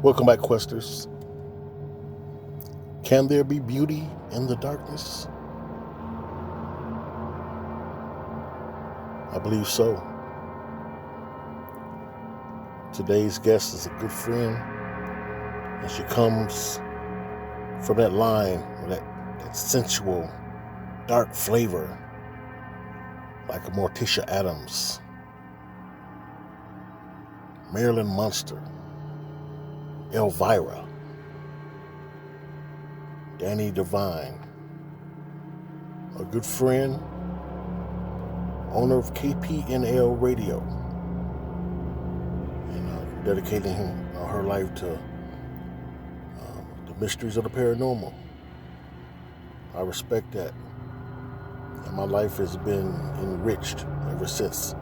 Welcome back, Questers. Can there be beauty in the darkness? I believe so. Today's guest is a good friend, and she comes from that line, that sensual, dark flavor, like a Morticia Adams, Marilyn Munster, Elvira, Danny Devine, a good friend, owner of KPNL Radio, and dedicating her life to the mysteries of the paranormal. I respect that, and my life has been enriched ever since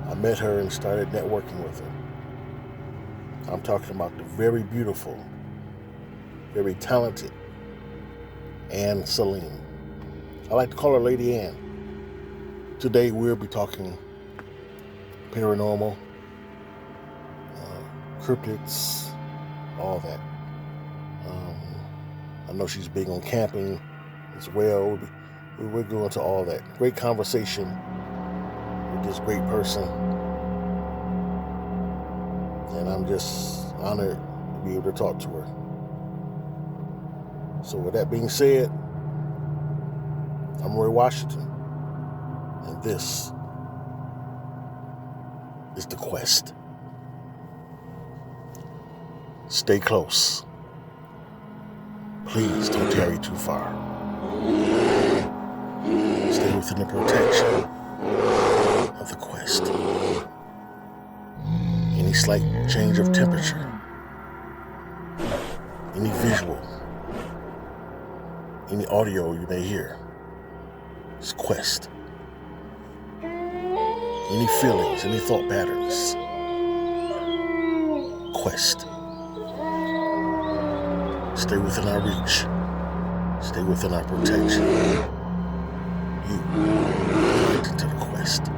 I met her and started networking with her. I'm talking about the very beautiful, very talented Anne Selene. I like to call her Lady Anne. Today we'll be talking paranormal, cryptids, all that. I know she's big on camping as well. We'll go into all that. Great conversation with this great person. And I'm just honored to be able to talk to her. So with that being said, I'm Roy Washington, and this is The Quest. Stay close. Please don't tarry too far. Stay within the protection of the quest. Any slight change of temperature, any visual, any audio you may hear, is quest. Any feelings, any thought patterns, quest. Stay within our reach. Stay within our protection. You are connected to the quest.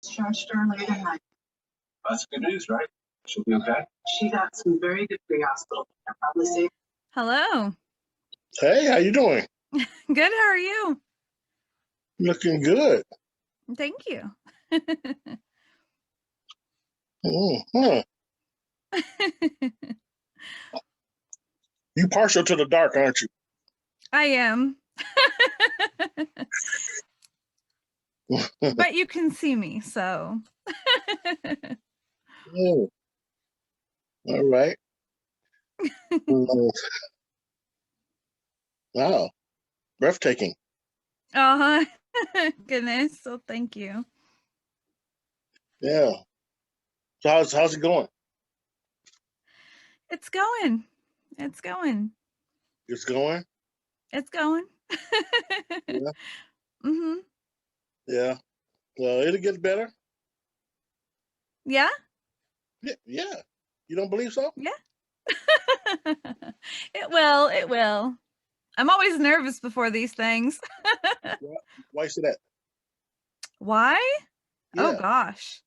Charged her late at night. That's good news, right? She'll be okay. She got some very good pre-hospital. I'll probably say. Hello. Hey, how you doing? Good, how are you? Looking good. Thank you. Mm-hmm. You partial to the dark, aren't you? I am. But you can see me, so. Oh, all right. Wow, breathtaking. Uh-huh. Goodness, so thank you. Yeah. So how's it going? It's going. It's going. It's going? It's going. Yeah. Mm-hmm. Yeah. Well, it'll get better. Yeah? Yeah. You don't believe so? Yeah. It will. I'm always nervous before these things. Why you say that? Why? Yeah. Oh gosh.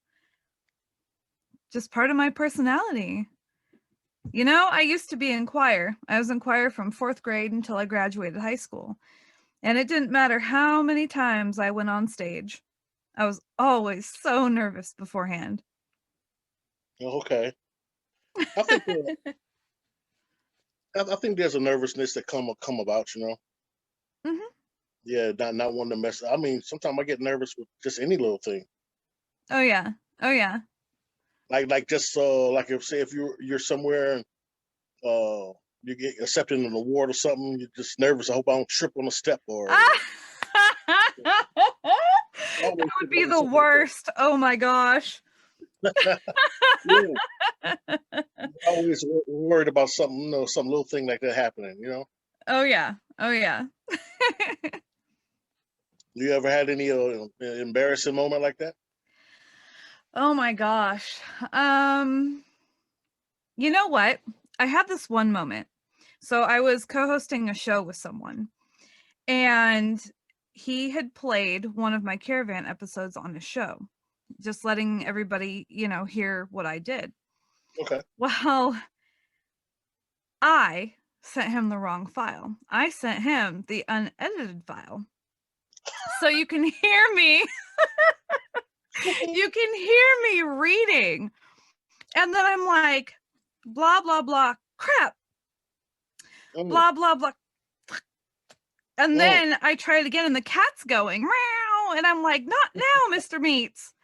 Just part of my personality. You know, I used to be in choir. I was in choir from 4th grade until I graduated high school. And it didn't matter how many times I went on stage. I was always so nervous beforehand. Okay. I think I think there's a nervousness that come about, you know. Mm-hmm. Yeah, not wanting to mess. I mean, sometimes I get nervous with just any little thing. Oh yeah. Like just like if you're somewhere and you get accepted in an award or something, you're just nervous. I hope I don't trip on a step or. That would be the worst. Oh my gosh. Yeah. Always worried about something, some little thing like that happening, Oh yeah. Oh yeah. You ever had any embarrassing moment like that? Oh my gosh. You know what? I had this one moment. So I was co-hosting a show with someone, and he had played one of my caravan episodes on the show, just letting everybody, hear what I did. Okay. Well, I sent him the wrong file. I sent him the unedited file. So you can hear me. You can hear me reading. And then I'm like, blah, blah, blah, crap. Blah, blah, blah. And then I try it again, and the cat's going, meow. And I'm like, not now, Mr. Meats.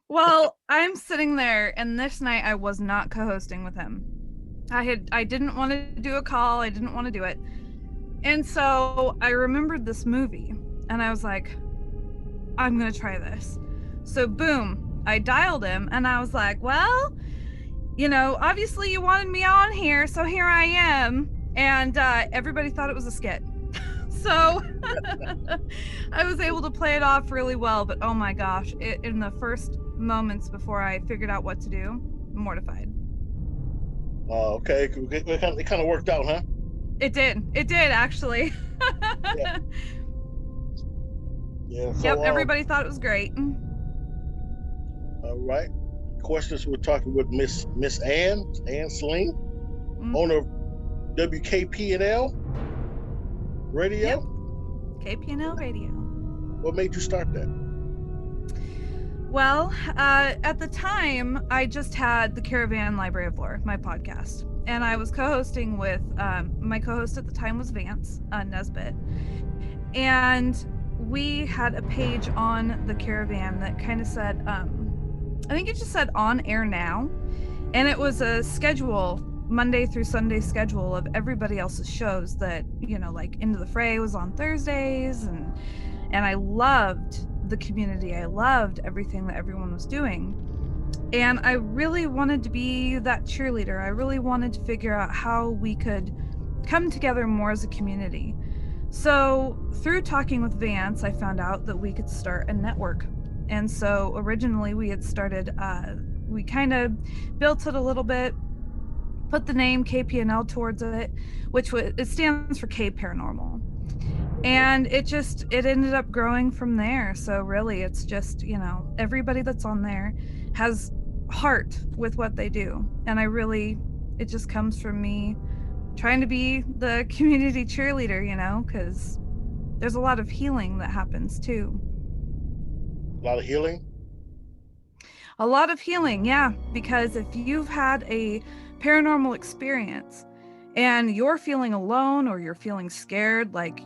Well, I'm sitting there, and this night I was not co-hosting with him. I didn't want to do a call. I didn't want to do it. And so I remembered this movie, and I was like, I'm going to try this. So boom, I dialed him, and I was like, well, obviously you wanted me on here, so here I am. And everybody thought it was a skit. So I was able to play it off really well, but oh my gosh, in the first moments before I figured out what to do, mortified. Okay, it kind of worked out, huh? It did actually. Yeah. So, yep, everybody thought it was great. All right. Questions. We're talking with Miss Selene, owner of WKPNL Radio. Yep. KPNL Radio. What made you start that? Well, at the time, I just had the Caravan Library of Lore, my podcast, and I was co-hosting with my co-host at the time was Vance Nesbitt, and we had a page on the Caravan that kind of said, I think it just said on air now, and it was a schedule, Monday through Sunday schedule of everybody else's shows that, like Into the Fray was on Thursdays, and I loved the community. I loved everything that everyone was doing. And I really wanted to be that cheerleader. I really wanted to figure out how we could come together more as a community. So through talking with Vance, I found out that we could start a network. And so originally we had started, we kind of built it a little bit, put the name KPNL towards it, it stands for K Paranormal. And it ended up growing from there. So really it's just, everybody that's on there has heart with what they do. And it just comes from me trying to be the community cheerleader, because there's a lot of healing that happens too. A lot of healing? A lot of healing, yeah. Because if you've had a paranormal experience and you're feeling alone or you're feeling scared, like,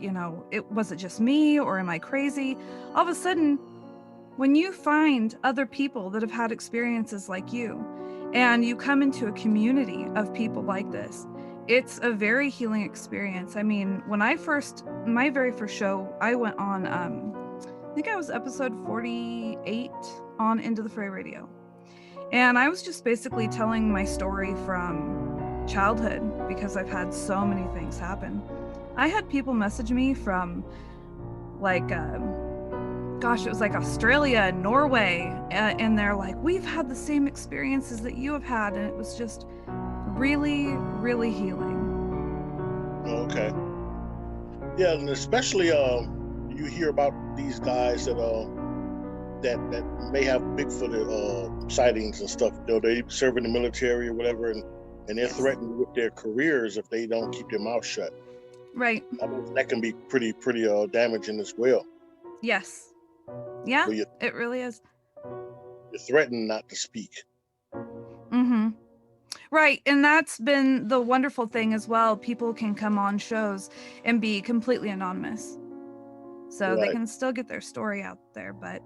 was it just me or am I crazy? All of a sudden, when you find other people that have had experiences like you and you come into a community of people like this, it's a very healing experience. I mean, my very first show, I went on, I think I was episode 48 on Into the Fray Radio. And I was just basically telling my story from childhood because I've had so many things happen. I had people message me from like, it was like Australia and Norway, and they're like, we've had the same experiences that you have had, and it was just really, really healing. Okay. Yeah, and especially you hear about these guys that may have Bigfoot sightings and stuff. They serve in the military or whatever, and they're threatened with their careers if they don't keep their mouth shut. Right. I mean, that can be pretty damaging as well. Yes. Yeah, so it really is. You're threatened not to speak. Mm-hmm. Right, and that's been the wonderful thing as well. People can come on shows and be completely anonymous. So They can still get their story out there, but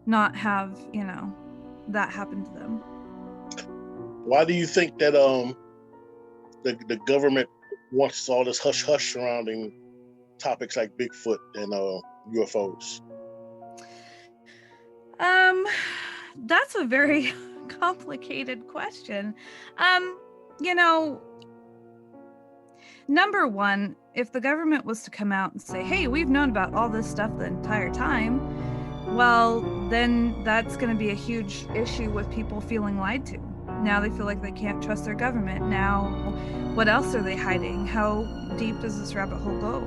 not have, that happen to them. Why do you think that the government once all this hush hush surrounding topics like Bigfoot and UFOs? That's a very complicated question. You know, number one, if the government was to come out and say, hey, we've known about all this stuff the entire time, well, then that's going to be a huge issue with people feeling lied to. Now they feel like they can't trust their government. Now, what else are they hiding? How deep does this rabbit hole go?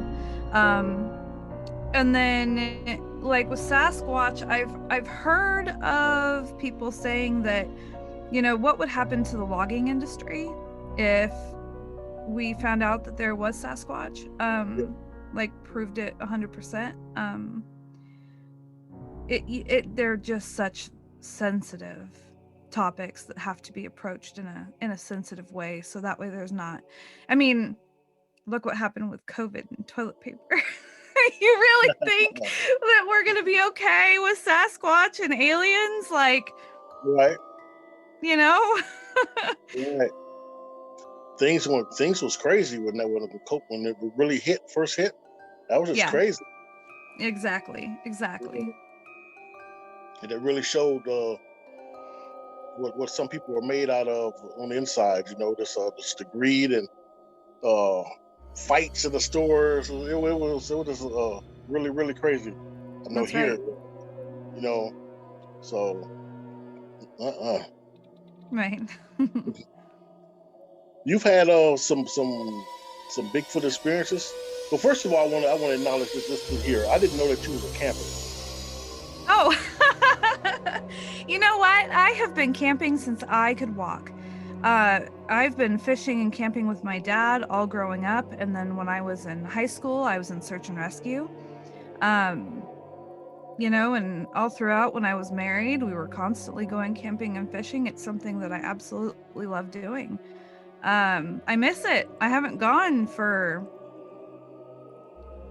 And then, like with Sasquatch, I've heard of people saying that, you know, what would happen to the logging industry if we found out that there was Sasquatch, like proved it 100%. They're just such sensitive topics that have to be approached in a sensitive way, so that way there's not. I mean, look what happened with COVID and toilet paper. You really think that we're gonna be okay with Sasquatch and aliens? Like, right? You know? Right. Things was crazy when it really first hit. That was just crazy. Exactly. And it really showed what some people are made out of on the inside. You know, this the greed and fights in the stores. It was really, really crazy. I know here, right. You know, so right. You've had some Bigfoot experiences. Well, first of all, I want to acknowledge this through here. I didn't know that you was a camper. Oh, you know what? I have been camping since I could walk. I've been fishing and camping with my dad all growing up, and then when I was in high school, I was in search and rescue. You know, and all throughout when I was married, we were constantly going camping and fishing. It's something that I absolutely love doing. I miss it. I haven't gone for,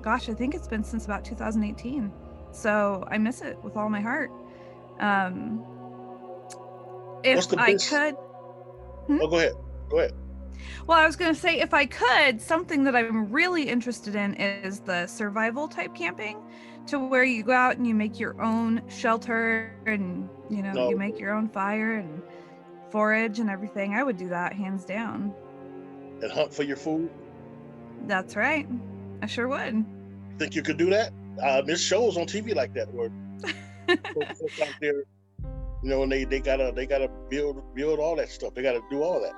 gosh, I think it's been since about 2018. So I miss it with all my heart. If I could. Oh, go ahead. Well, I was going to say, if I could, something that I'm really interested in is the survival type camping, to where you go out and you make your own shelter and, you know, you make your own fire and forage and everything. I would do that hands down. And hunt for your food? That's right. I sure would. Think you could do that? There's shows on TV like that where folks out there, you know, and they gotta build all that stuff. They gotta do all that.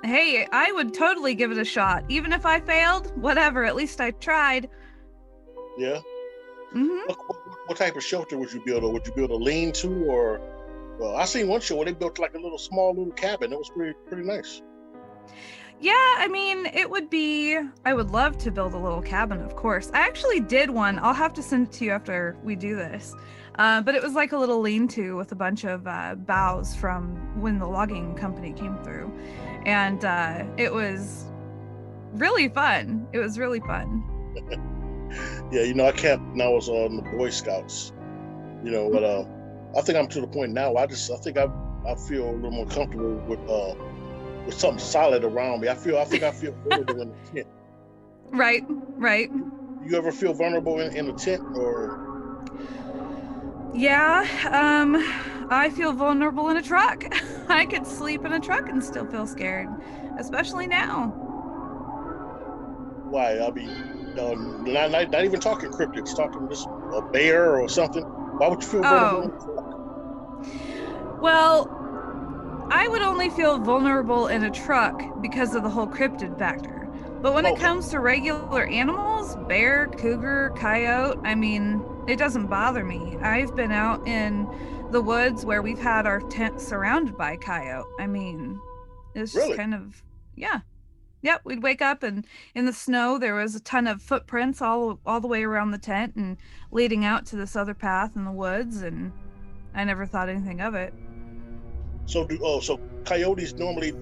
Hey, I would totally give it a shot. Even if I failed, whatever, at least I tried. Yeah? Mm-hmm. What type of shelter would you build? Or would you build a lean-to? Or, well, I seen one show where they built like a small little cabin. It was pretty nice. Yeah, I mean, I would love to build a little cabin, of course. I actually did one. I'll have to send it to you after we do this. But it was like a little lean-to with a bunch of boughs from when the logging company came through. And it was really fun. Yeah, you know, I camped when I was on the Boy Scouts. You know, but I think I'm to the point now. I think I feel a little more comfortable with something solid around me. I think I feel vulnerable in the tent. Right. You ever feel vulnerable in a tent, or? Yeah, I feel vulnerable in a truck. I could sleep in a truck and still feel scared, especially now. Why? I mean, not even talking cryptids, talking just a bear or something. Why would you feel vulnerable in a truck? Well, I would only feel vulnerable in a truck because of the whole cryptid factor. But when it comes to regular animals, bear, cougar, coyote, I mean, it doesn't bother me. I've been out in the woods where we've had our tent surrounded by coyote. I mean, it's just kind of, yeah. Yep, we'd wake up and in the snow there was a ton of footprints all the way around the tent and leading out to this other path in the woods, and I never thought anything of it. So coyotes normally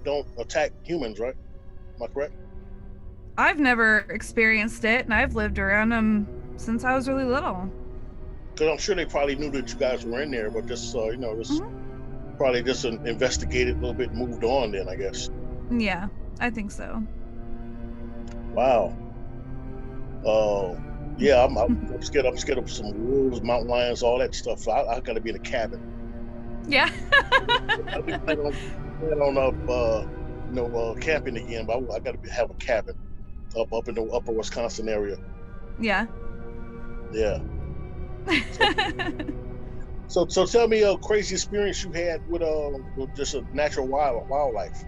don't attack humans, right? Am I correct? I've never experienced it, and I've lived around them since I was really little. Because I'm sure they probably knew that you guys were in there, but just probably just investigated a little bit and moved on then, I guess. Yeah, I think so. Wow. Yeah, I'm scared. I'm scared of some wolves, mountain lions, all that stuff. So I got to be in a cabin. Yeah. I do plan on camping again, but I got to have a cabin up in the upper Wisconsin area. Yeah. Yeah. So tell me a crazy experience you had with just a natural wildlife.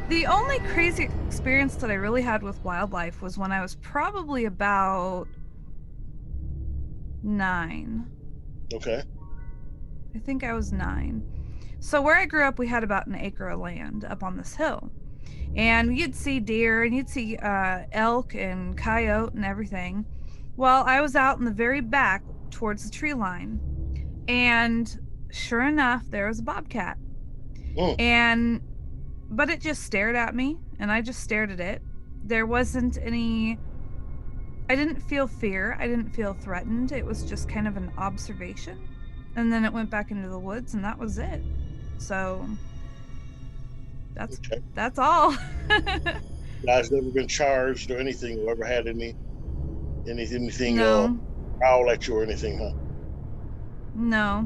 The only crazy experience that I really had with wildlife was when I was probably about 9. Okay. I think I was 9. So where I grew up, we had about an acre of land up on this hill. And you'd see deer and you'd see elk and coyote and everything. Well, I was out in the very back towards the tree line. And sure enough, there was a bobcat. But it just stared at me, and I just stared at it. There wasn't any... I didn't feel fear. I didn't feel threatened. It was just kind of an observation. And then it went back into the woods, and that was it. So that's all. Guys never been charged or anything, or ever had anything No. growl at you or anything, huh? No.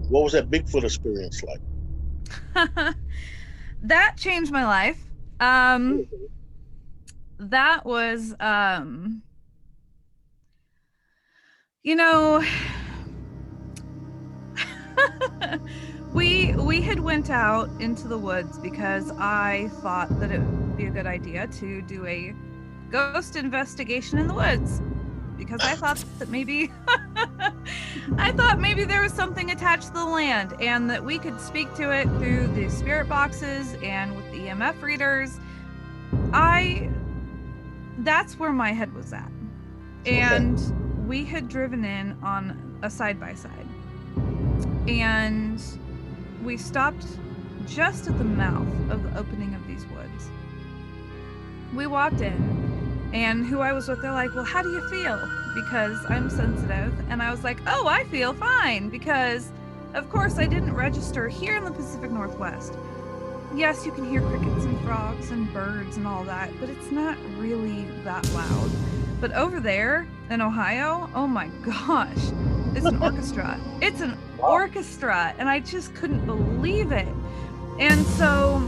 What was that Bigfoot experience like? That changed my life. That was we had went out into the woods because I thought that it would be a good idea to do a ghost investigation in the woods, because I thought that maybe there was something attached to the land and that we could speak to it through the spirit boxes and with the EMF readers. That's where my head was at. And we had driven in on a side-by-side. And we stopped just at the mouth of the opening of these woods. We walked in, and who I was with, they're like, well, how do you feel? Because I'm sensitive. And I was like, oh, I feel fine. Because, of course, I didn't register here in the Pacific Northwest. Yes, you can hear crickets and frogs and birds and all that, but it's not really that loud. But over there in Ohio, oh my gosh, it's an orchestra. It's an orchestra, and I just couldn't believe it. And so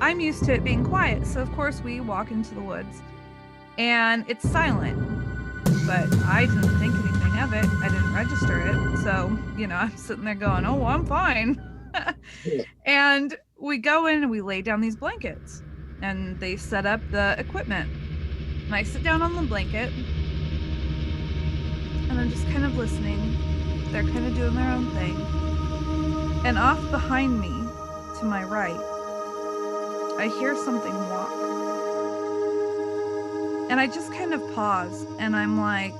I'm used to it being quiet. So of course we walk into the woods and it's silent, but I didn't think anything of it. I didn't register it. So, I'm sitting there going, oh, I'm fine. And we go in and we lay down these blankets, and they set up the equipment. And I sit down on the blanket, and I'm just kind of listening. They're kind of doing their own thing. And off behind me, to my right, I hear something walk. And I just kind of pause, and I'm like,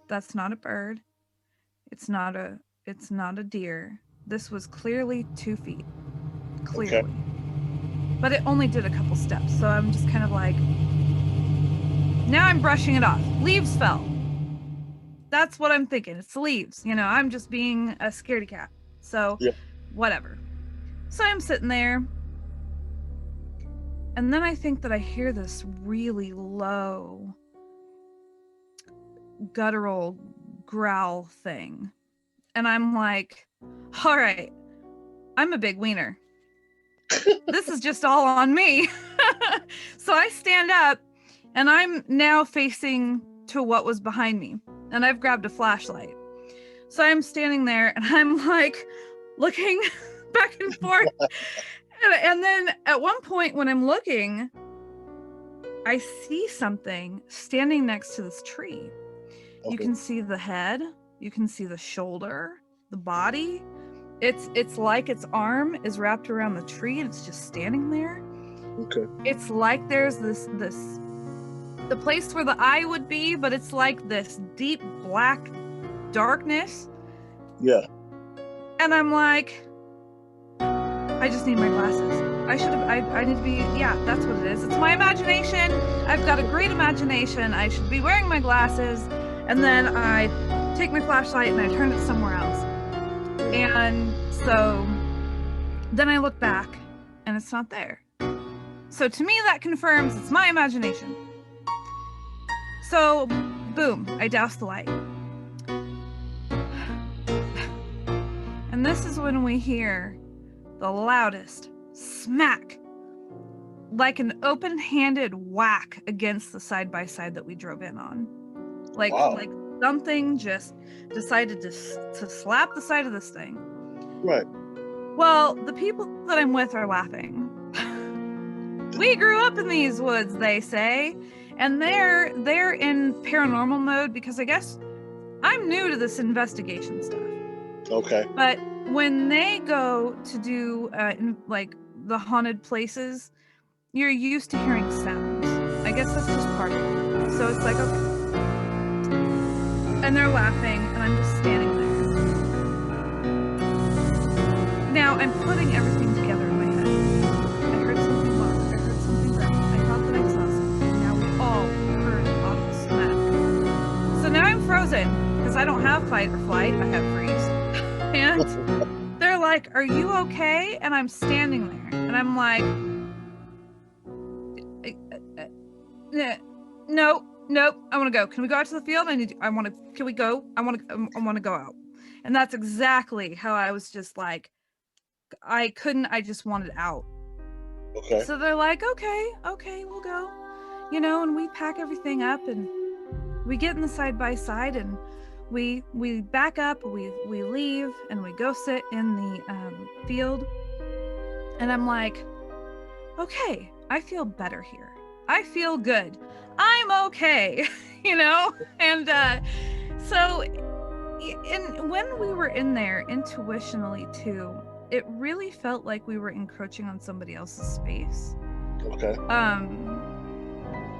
that's not a bird. It's not a deer. This was clearly 2 feet. Clearly. Okay. But it only did a couple steps. So I'm just kind of like, now I'm brushing it off. Leaves fell. That's what I'm thinking. It's leaves. I'm just being a scaredy cat. So whatever. So I'm sitting there. And then I think that I hear this really low, guttural growl thing. And I'm like, all right, I'm a big wiener. This is just all on me. So I stand up, and I'm now facing to what was behind me, and I've grabbed a flashlight. So I'm standing there, and I'm like looking back and forth. And then at one point when I'm looking, I see something standing next to this tree. Okay. You can see the head, you can see the shoulder, the body. It's like its arm is wrapped around the tree and it's just standing there. Okay. It's like there's this the place where the eye would be, but it's like this deep black darkness. Yeah. And I'm like, I just need my glasses. I need to be, that's what it is. It's my imagination. I've got a great imagination. I should be wearing my glasses. And then I take my flashlight and I turn it somewhere else. And so Then I look back and it's not there. So to me, that confirms it's my imagination. So, boom, I douse the light. And this is when we hear the loudest smack, like an open-handed whack against the side-by-side that we drove in on. Like something just decided to slap the side of this thing. Right. Well, the people that I'm with are laughing. We grew up in these woods, they say, and they're in paranormal mode because I guess I'm new to this investigation stuff. Okay. But when they go to do like the haunted places, you're used to hearing sounds. I guess that's just part of it. So it's like, okay. And they're laughing, and I'm just standing there. Now I'm putting everything together in my head. I heard something loud. I heard something red. I thought that I saw something. Now we all heard an audible smack. So now I'm frozen because I don't have fight or flight. I have freeze. And they're like, "Are you okay?" And I'm standing there, and I'm like, "No, nope. I want to go. Can we go out to the field? Can we go? I want to go out." And that's exactly how I was just like, I just wanted out. Okay. So they're like, okay, we'll go. And we pack everything up and we get in the side by side and we back up, we leave and we go sit in the field. And I'm like, okay, I feel better here. I feel good. I'm okay, And so when we were in there intuitionally too, it really felt like we were encroaching on somebody else's space. Okay.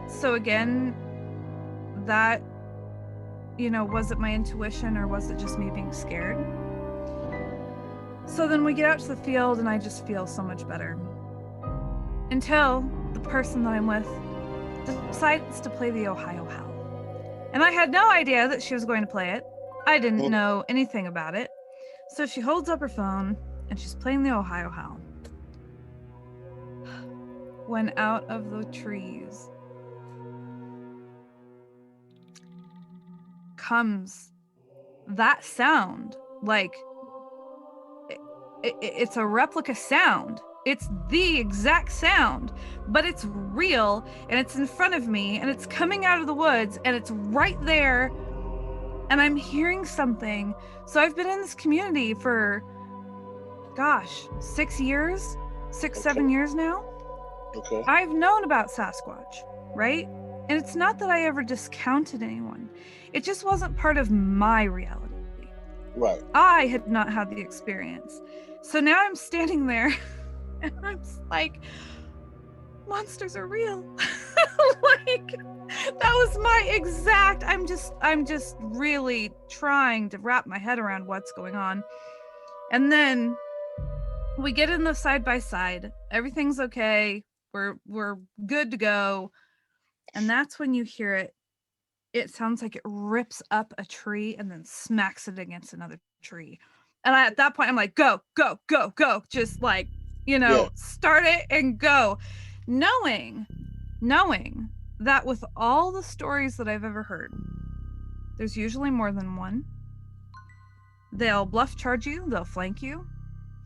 So again, that, was it my intuition or was it just me being scared? So then we get out to the field and I just feel so much better. Until the person that I'm with decides to play the Ohio Howl. And I had no idea that she was going to play it. I didn't know anything about it. So she holds up her phone and she's playing the Ohio Howl. When out of the trees comes that sound, like it's a replica sound. It's the exact sound, but it's real and it's in front of me and it's coming out of the woods and it's right there and I'm hearing something. So I've been in this community for 6 years, 7 years now. Okay. I've known about Sasquatch, right? And it's not that I ever discounted anyone. It just wasn't part of my reality. Right. I had not had the experience. So now I'm standing there and I'm like, monsters are real. Like, that was my exact, I'm just really trying to wrap my head around what's going on. And then we get in the side by side. Everything's okay. We're good to go. And that's when you hear it. It sounds like it rips up a tree and then smacks it against another tree. And at that point, I'm like, go, go, go, go. Just like, start it and go. Knowing that with all the stories that I've ever heard, there's usually more than one. They'll bluff charge you. They'll flank you.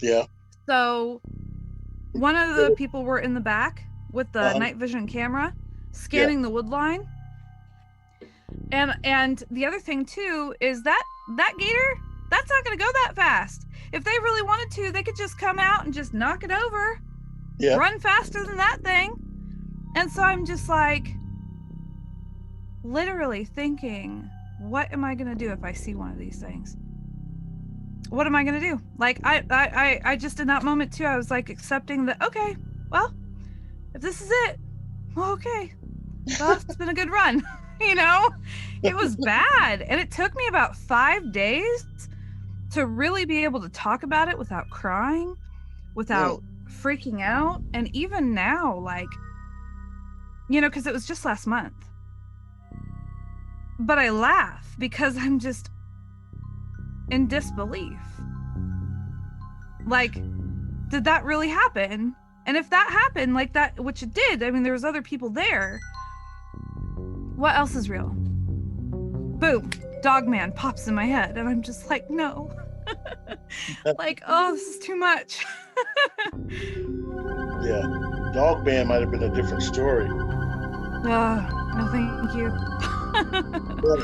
Yeah. So one of the people were in the back with the night vision camera scanning the wood line. And the other thing too is that gator, that's not going to go that fast. If they really wanted to, they could just come out and just knock it over. Yeah. Run faster than that thing. And so I'm just like literally thinking, what am I going to do if I see one of these things? What am I going to do? Like, I just in that moment too, I was like accepting that, okay, well, if this is it, well, okay. Well, it's been a good run. It was bad. And it took me about 5 days to really be able to talk about it without crying, without freaking out. And even now, like, because it was just last month. But I laugh because I'm just in disbelief. Like, did that really happen? And if that happened like that, which it did, I mean, there was other people there, what else is real? Boom, Dogman pops in my head, and I'm just like, no. Like, oh, this is too much. Yeah, Dogman might have been a different story. No, thank you. But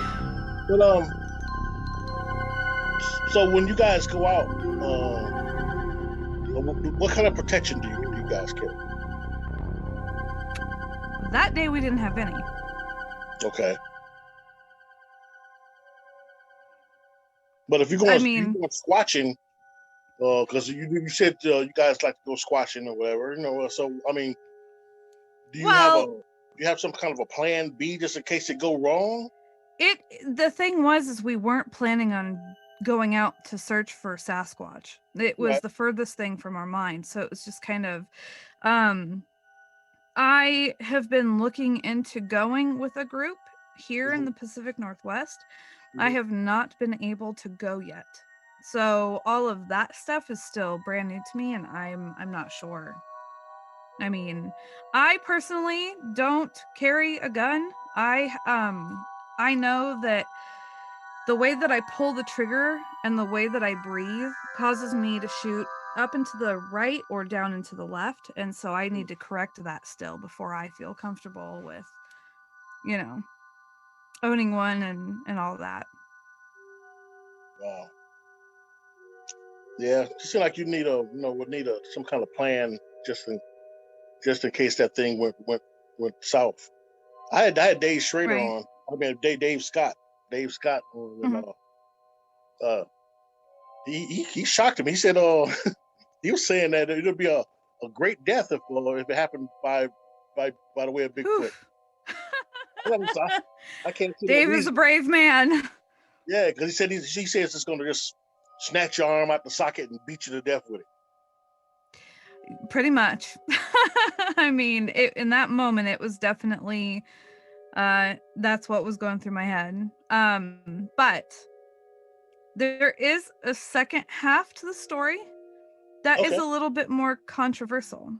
so when you guys go out, what kind of protection do you guys carry? That day we didn't have any. Okay. But if you're going, you go squatching, because you said you guys like to go squatching or whatever, So I mean, do you have some kind of a plan B just in case it go wrong? The thing is we weren't planning on going out to search for Sasquatch. It was the furthest thing from our mind, so it was just kind of. I have been looking into going with a group here in the Pacific Northwest. I have not been able to go yet. So all of that stuff is still brand new to me, and I'm not sure. I mean, I personally don't carry a gun. I know that the way that I pull the trigger and the way that I breathe causes me to shoot up into the right or down into the left, and so I need to correct that still before I feel comfortable with, owning one and all that. Wow. Yeah, it seems like you need some kind of plan just in case that thing went south. I had Dave Schrader on. I mean, Dave Scott. Dave Scott. He shocked him. He said, he was saying that it'll be a great death if it happened by the way of Bigfoot. I can't see Dave is a brave man. Yeah, because he says it's going to just snatch your arm out the socket and beat you to death with it. Pretty much. I mean, in that moment, it was definitely, that's what was going through my head. But there is a second half to the story that is a little bit more controversial.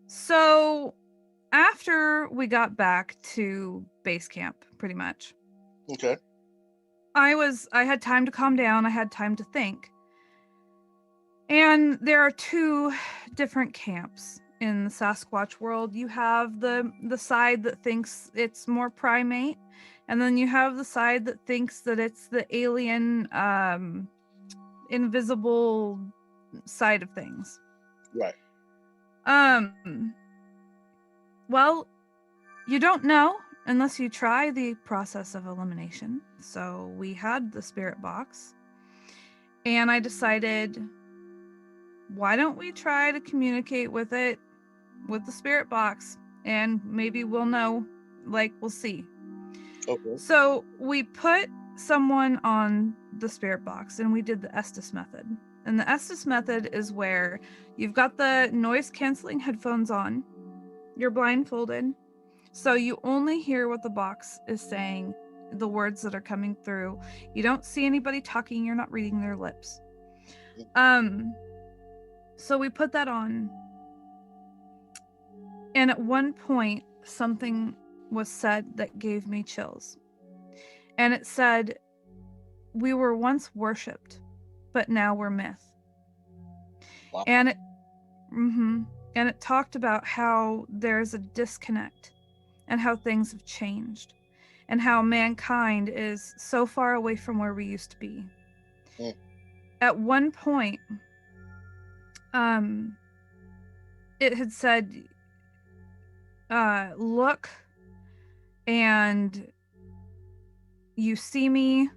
So after we got back to base camp, pretty much. Okay. I had time to calm down. I had time to think. And there are two different camps in the Sasquatch world. You have the side that thinks it's more primate, and then you have the side that thinks that it's the alien, invisible side of things. Right. Well, you don't know unless you try the process of elimination. So we had the spirit box, and I decided, why don't we try to communicate with it with the spirit box, and maybe we'll know, we'll see. Okay. So we put someone on the spirit box, and we did the Estes method. And the Estes method is where you've got the noise canceling headphones on, you're blindfolded, so you only hear what the box is saying, the words that are coming through. You don't see anybody talking, you're not reading their lips. So we put that on, and at one point something was said that gave me chills. And it said, we were once worshipped, but now we're myth. Wow. And it talked about how there's a disconnect and how things have changed and how mankind is so far away from where we used to be. At one point, it had said, look, and you see me,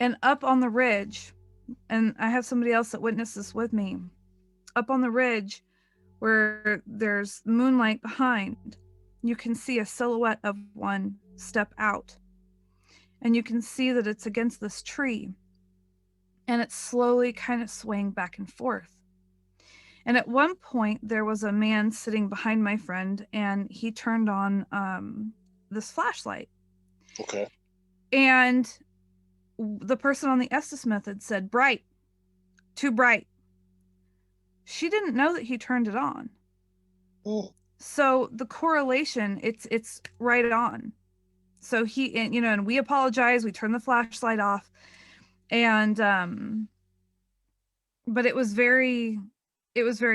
and up on the ridge, and I have somebody else that witnessed this with me, up on the ridge where there's moonlight behind, you can see a silhouette of one step out, and you can see that it's against this tree, and it's slowly kind of swaying back and forth. And at one point there was a man sitting behind my friend, and he turned on this flashlight. Okay. And the person on the Estes method said, bright. too bright. She didn't know that he turned it on. Mm. So the correlation, it's right on. So he, and, you know, and we apologize. We turned the flashlight off, and but it was very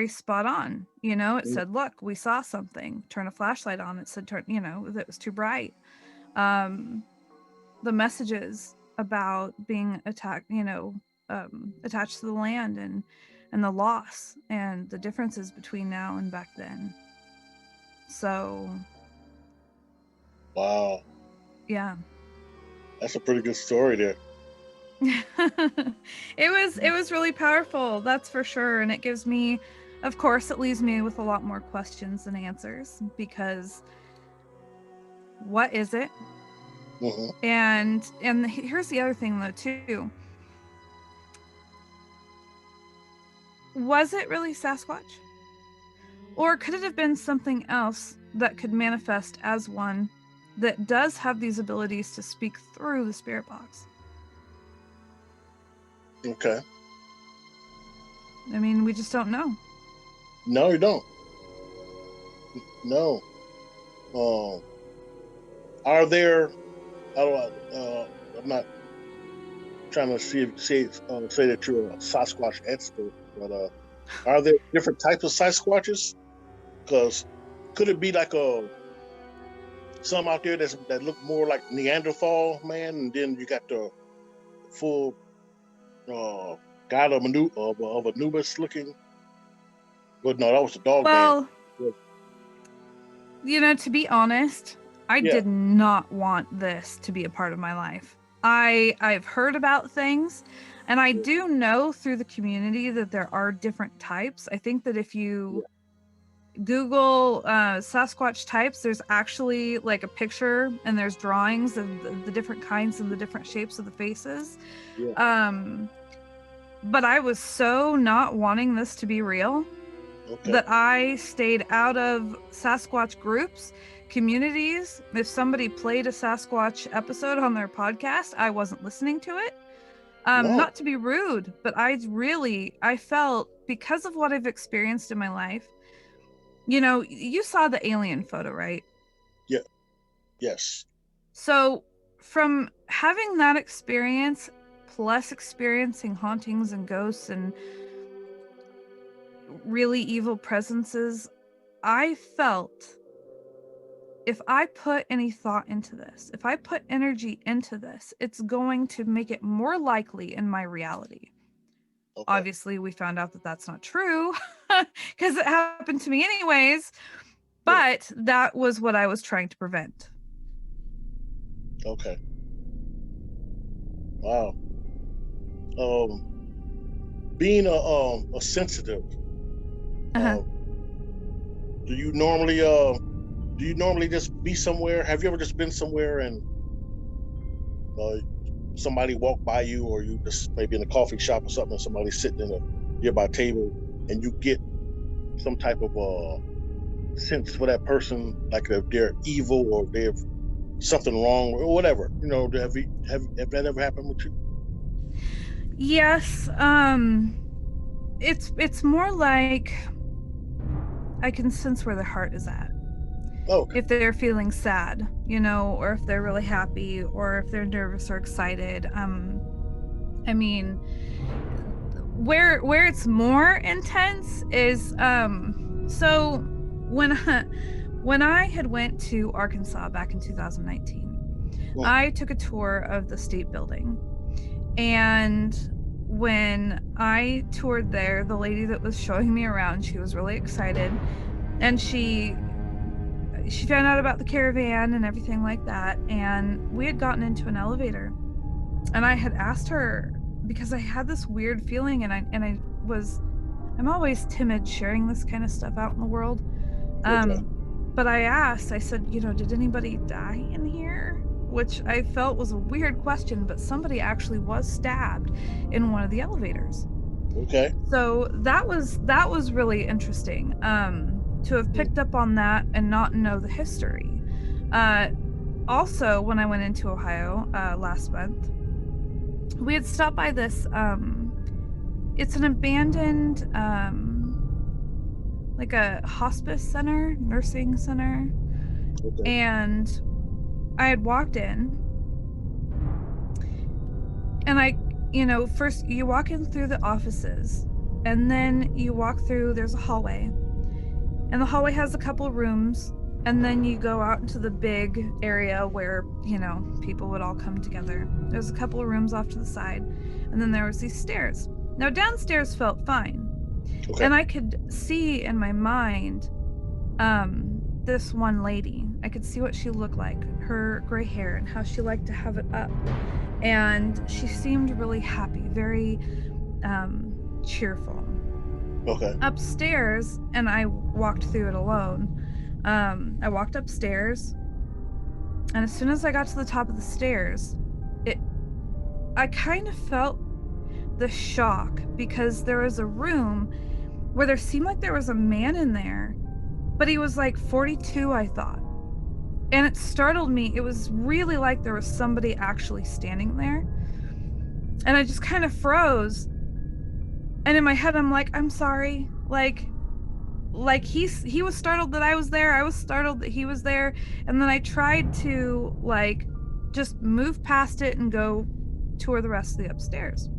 spot on. You know, it said, "Look, we saw something." Turn a flashlight on. It said, "Turn," you know, that was too bright. The messages about being attacked, you know, attached to the land and the loss and the differences between now and back then. So, Wow, yeah. that's a pretty good story there. It was really powerful, that's for sure. And it gives me, of course, it leaves me with a lot more questions than answers, because what is it? Mm-hmm. And here's the other thing though too. Was it really Sasquatch? Or could it have been something else that could manifest as one that does have these abilities to speak through the spirit box? Okay. I mean, we just don't know. No, you don't. No. Are there? I'm not trying to say that you're a Sasquatch expert, but are there different types of Sasquatches? Because could it be like some out there that look more like Neanderthal man, and then you got the full god of Anubis looking? But no, that was the dog Well, man. you know, to be honest, I did not want this to be a part of my life. I've heard about things, and I do know through the community that there are different types. I think that if you Google Sasquatch types, there's actually like a picture, and there's drawings of the different kinds and the different shapes of the faces. But I was so not wanting this to be real that I stayed out of Sasquatch groups, communities. If somebody played a Sasquatch episode on their podcast, I wasn't listening to it. Not to be rude, but I felt, because of what I've experienced in my life, you know, you saw the alien photo, right? Yeah. Yes. So from having that experience, plus experiencing hauntings and ghosts and really evil presences, I felt if I put any thought into this, if I put energy into this, it's going to make it more likely in my reality. Obviously, we found out that that's not true because it happened to me anyways, but that was what I was trying to prevent. Okay. Wow. Being a sensitive, do you normally just be somewhere? Have you ever just been somewhere and somebody walked by you, or you just maybe in a coffee shop or something, and somebody's sitting in a nearby table, and you get some type of sense for that person, like if they're evil or they have something wrong or whatever? You know, have that ever happened with you? Yes. It's more like I can sense where their heart is at. If they're feeling sad, you know, or if they're really happy, or if they're nervous or excited. I mean, where it's more intense is so when I had went to Arkansas back in 2019, I took a tour of the state building, and when I toured there, the lady that was showing me around, she was really excited, and she found out about the caravan and everything like that, and we had gotten into an elevator, and I had asked her, because I had this weird feeling, and I'm always timid sharing this kind of stuff out in the world, but I said, you know, did anybody die in here? Which I felt was a weird question, but somebody actually was stabbed in one of the elevators. So that was really interesting. To have picked up on that and not know the history. Also, when I went into Ohio last month, we had stopped by this it's an abandoned, like a hospice center, nursing center. Okay. And I had walked in, and first you walk in through the offices, and then you walk through, there's a hallway, and the hallway has a couple rooms, and then you go out into the big area where, people would all come together. There's a couple of rooms off to the side, and then there was these stairs. Now downstairs felt fine. Okay. And I could see in my mind this one lady. I could see what she looked like, her gray hair, and how she liked to have it up. And she seemed really happy, very cheerful. Okay. Upstairs, and I walked through it alone. I walked upstairs, and as soon as I got to the top of the stairs, I kind of felt the shock, because there was a room where there seemed like there was a man in there, but he was like 42, I thought. And it startled me. It was really like there was somebody actually standing there. And I just kind of froze. And in my head, I'm like, I'm sorry. Like he was startled that I was there. I was startled that he was there. And then I tried to just move past it and go tour the rest of the upstairs.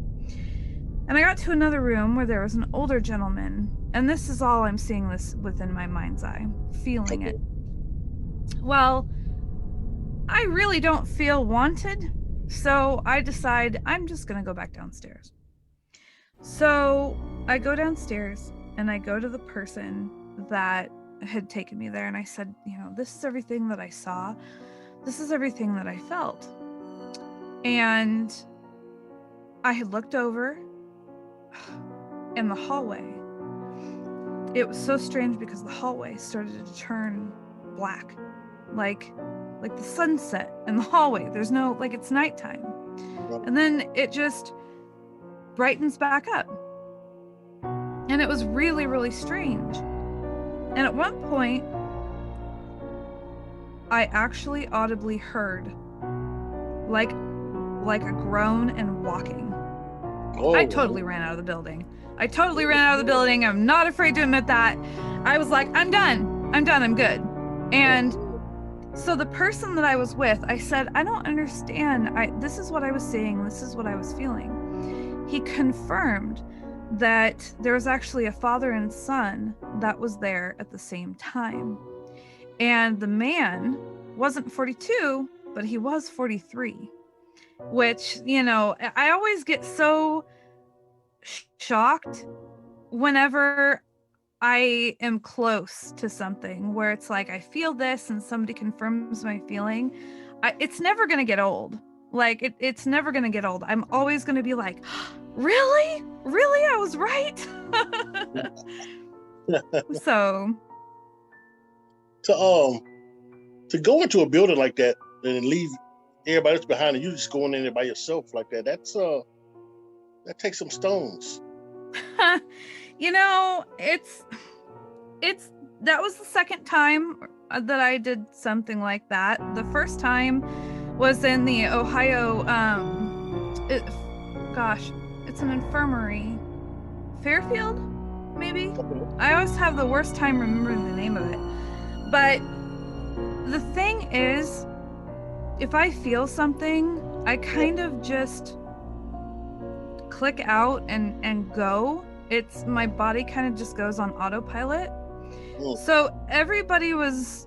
And I got to another room where there was an older gentleman. And this is all I'm seeing this within my mind's eye, feeling it. Well, I really don't feel wanted. So I decide I'm just going to go back downstairs. So I go downstairs and I go to the person that had taken me there. And I said, this is everything that I saw. This is everything that I felt. And I had looked over in the hallway. It was so strange because the hallway started to turn black, like the sunset in the hallway. There's no, it's nighttime. And then it just brightens back up. And it was really, really strange. And at one point, I actually audibly heard like a groan and walking. Oh. I totally ran out of the building. I'm not afraid to admit that. I was like, I'm done, I'm good. And so the person that I was with, I said, I don't understand. This is what I was seeing. This is what I was feeling. He confirmed that there was actually a father and son that was there at the same time. And the man wasn't 42, but he was 43, which, I always get so shocked whenever I am close to something where it's like I feel this and somebody confirms my feeling. It's never going to get old. It's never going to get old. I'm always going to be like, really? I was right. So to go into a building like that and leave everybody else behind and you just going in there by yourself like that, that takes some stones. That was the second time that I did something like that. The first time was in the Ohio, it's an infirmary. Fairfield, maybe? Okay. I always have the worst time remembering the name of it. But the thing is, if I feel something, I kind of just click out and go. My body kind of just goes on autopilot. So everybody was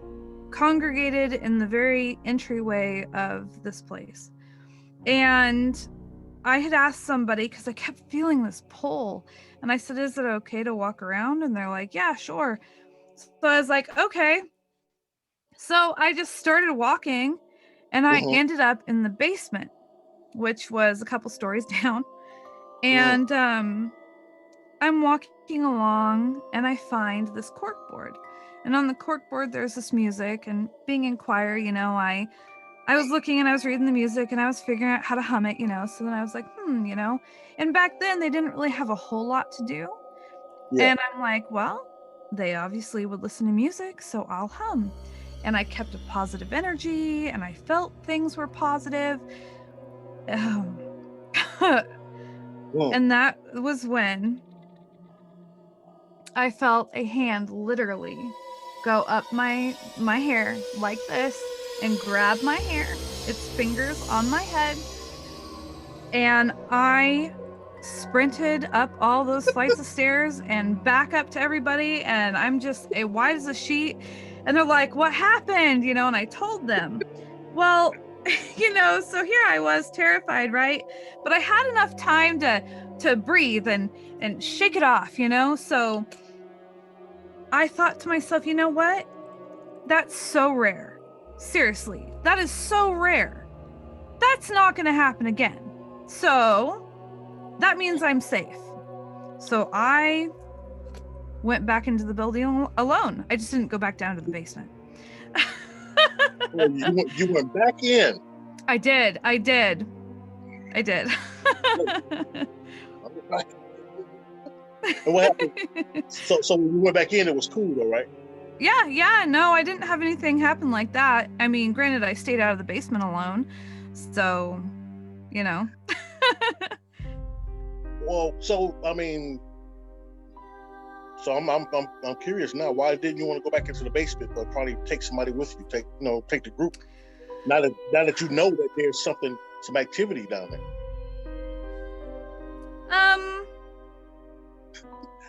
congregated in the very entryway of this place. And I had asked somebody, because I kept feeling this pull, and I said, is it okay to walk around? And they're like, yeah, sure. So I was like, okay. So I just started walking, and I ended up in the basement, which was a couple stories down. And I'm walking along, and I find this corkboard. And on the corkboard, there's this music. And being in choir, I was looking and I was reading the music and I was figuring out how to hum it, So then I was like, And back then, they didn't really have a whole lot to do. Yeah. And I'm like, well, they obviously would listen to music, so I'll hum. And I kept a positive energy, and I felt things were positive. And that was when I felt a hand literally go up my hair like this and grab my hair, its fingers on my head, and I sprinted up all those flights of stairs and back up to everybody, and I'm just white as a sheet, and they're like, what happened, and I told them. Well, so here I was terrified, right? But I had enough time to breathe and shake it off, so I thought to myself, you know what, that's so rare. Seriously, that is so rare. That's not going to happen again. So that means I'm safe. So I went back into the building alone. I just didn't go back down to the basement. Well, you went back in. I did. And what happened? So when you went back in, it was cool though, right? Yeah. No, I didn't have anything happen like that. I mean, granted, I stayed out of the basement alone. So, Well, I'm curious now. Why didn't you want to go back into the basement, but probably take somebody with you? Take the group. Now that you know that there's some activity down there.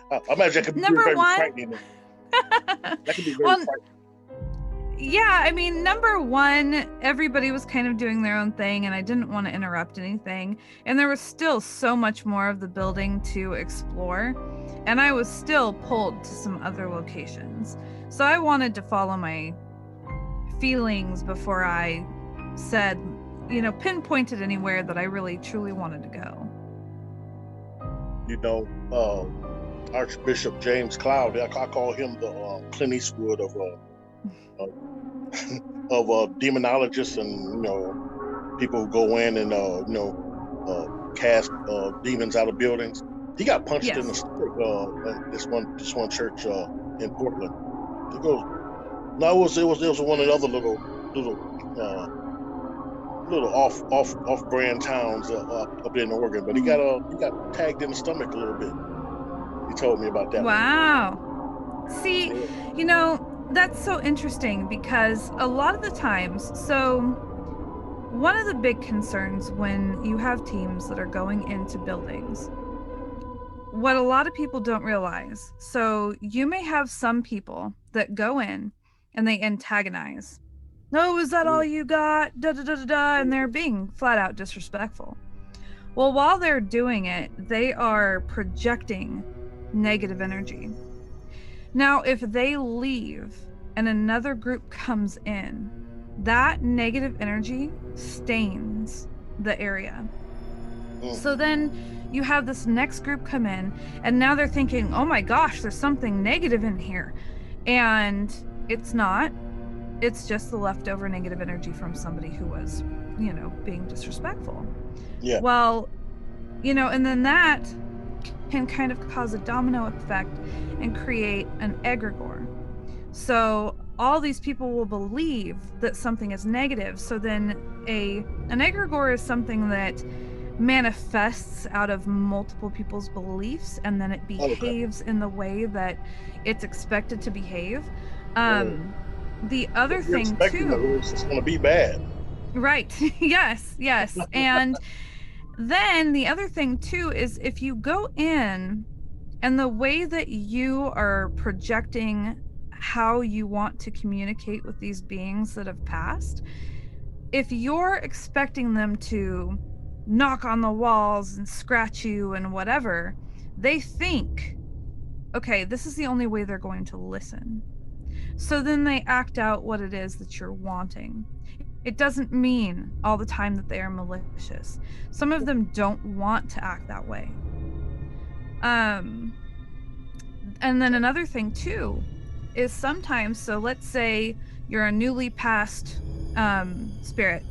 I imagine that could be very frightening. That could be very frightening. Yeah, I mean, number one, everybody was kind of doing their own thing, and I didn't want to interrupt anything. And there was still so much more of the building to explore, and I was still pulled to some other locations. So I wanted to follow my feelings before I said, pinpointed anywhere that I really truly wanted to go. Archbishop James Cloud, I call him the Clint Eastwood of demonologists and people who go in and cast demons out of buildings. He got punched in the stomach at this one church in Portland. It was one of the other little off brand towns up in Oregon, but he got tagged in the stomach a little bit. He told me about that. Wow. See, that's so interesting because a lot of the times, so one of the big concerns when you have teams that are going into buildings, what a lot of people don't realize, so you may have some people that go in and they antagonize. No, is that all you got? Da da da da da, and they're being flat out disrespectful. Well, while they're doing it, they are projecting negative energy. Now, if they leave and another group comes in, that negative energy stains the area. So then you have this next group come in, and now they're thinking, oh my gosh, there's something negative in here. And it's not. It's just the leftover negative energy from somebody who was, being disrespectful. Yeah. Well, and then that can kind of cause a domino effect and create an egregore. So all these people will believe that something is negative. So then an egregore is something that manifests out of multiple people's beliefs, and then it behaves in the way that it's expected to behave. The other thing too, it's going to be bad. Right. Yes. And then the other thing too is if you go in and the way that you are projecting how you want to communicate with these beings that have passed, if you're expecting them to knock on the walls and scratch you and whatever, they think, okay, this is the only way they're going to listen. So then they act out what it is that you're wanting. It doesn't mean all the time that they are malicious. Some of them don't want to act that way. And then another thing too is sometimes, so let's say you're a newly passed spirit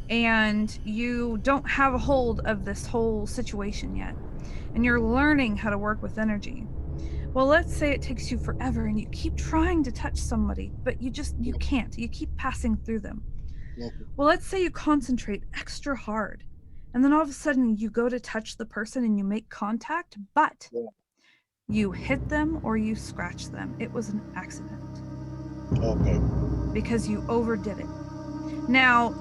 and you don't have a hold of this whole situation yet, and you're learning how to work with energy. Well, let's say it takes you forever and you keep trying to touch somebody, but you can't. You keep passing through them. Well, let's say you concentrate extra hard And then all of a sudden you go to touch the person and you make contact, but you hit them or you scratch them. It was an accident. Okay. Because you overdid it. Now,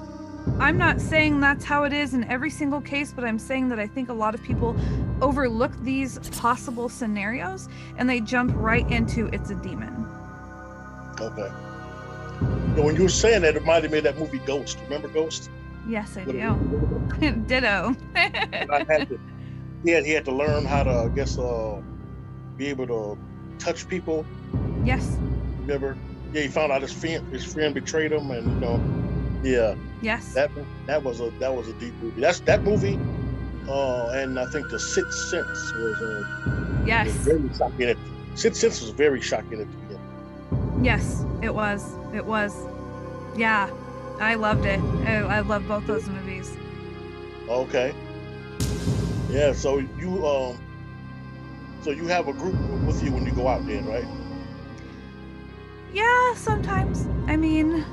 I'm not saying that's how it is in every single case, but I'm saying that I think a lot of people overlook these possible scenarios and they jump right into it's a demon. Okay. When you were saying that, it reminded me of that movie Ghost. Remember Ghost? Yes, I do. Ditto. He had to learn how to, I guess, be able to touch people. Yes. Remember? Yeah, he found out his friend betrayed him, and yeah. Yes. That was a deep movie. That movie, and I think The Sixth Sense was yes. Was very shocking. Sixth Sense was very shocking at the beginning. Yes, it was. It was. Yeah, I loved it. I love both those movies. Okay. Yeah, so you have a group with you when you go out there, right? Yeah, sometimes. I mean,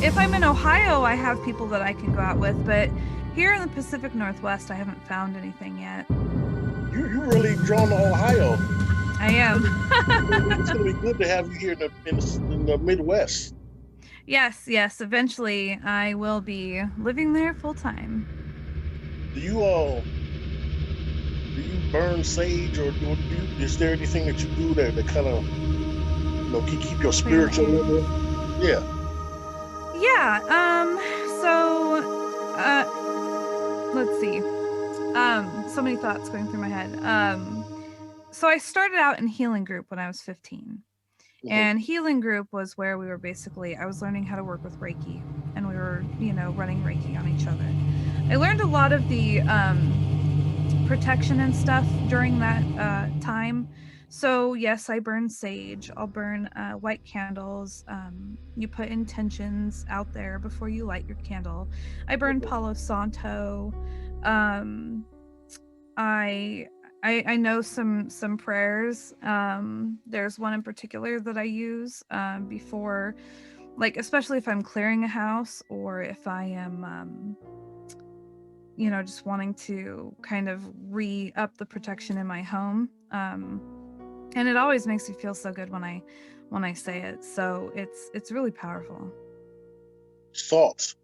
if I'm in Ohio, I have people that I can go out with, but here in the Pacific Northwest, I haven't found anything yet. You really drawn to Ohio. I am. It's gonna be good to have you here in the Midwest. Yes. Eventually, I will be living there full time. Do you burn sage, or is there anything that you do that kind of keep your spiritual level? Yeah. Yeah. Let's see. So many thoughts going through my head. So I started out in healing group when I was 15. And healing group was where we were I was learning how to work with Reiki, and we were, running Reiki on each other. I learned a lot of the protection and stuff during that time. So yes, I burn sage. I'll burn white candles. You put intentions out there before you light your candle. I burn Palo Santo. I know some prayers. There's one in particular that I use before, like, especially if I'm clearing a house or if I am, just wanting to kind of re-up the protection in my home. And it always makes me feel so good when I say it. So it's really powerful. Salt.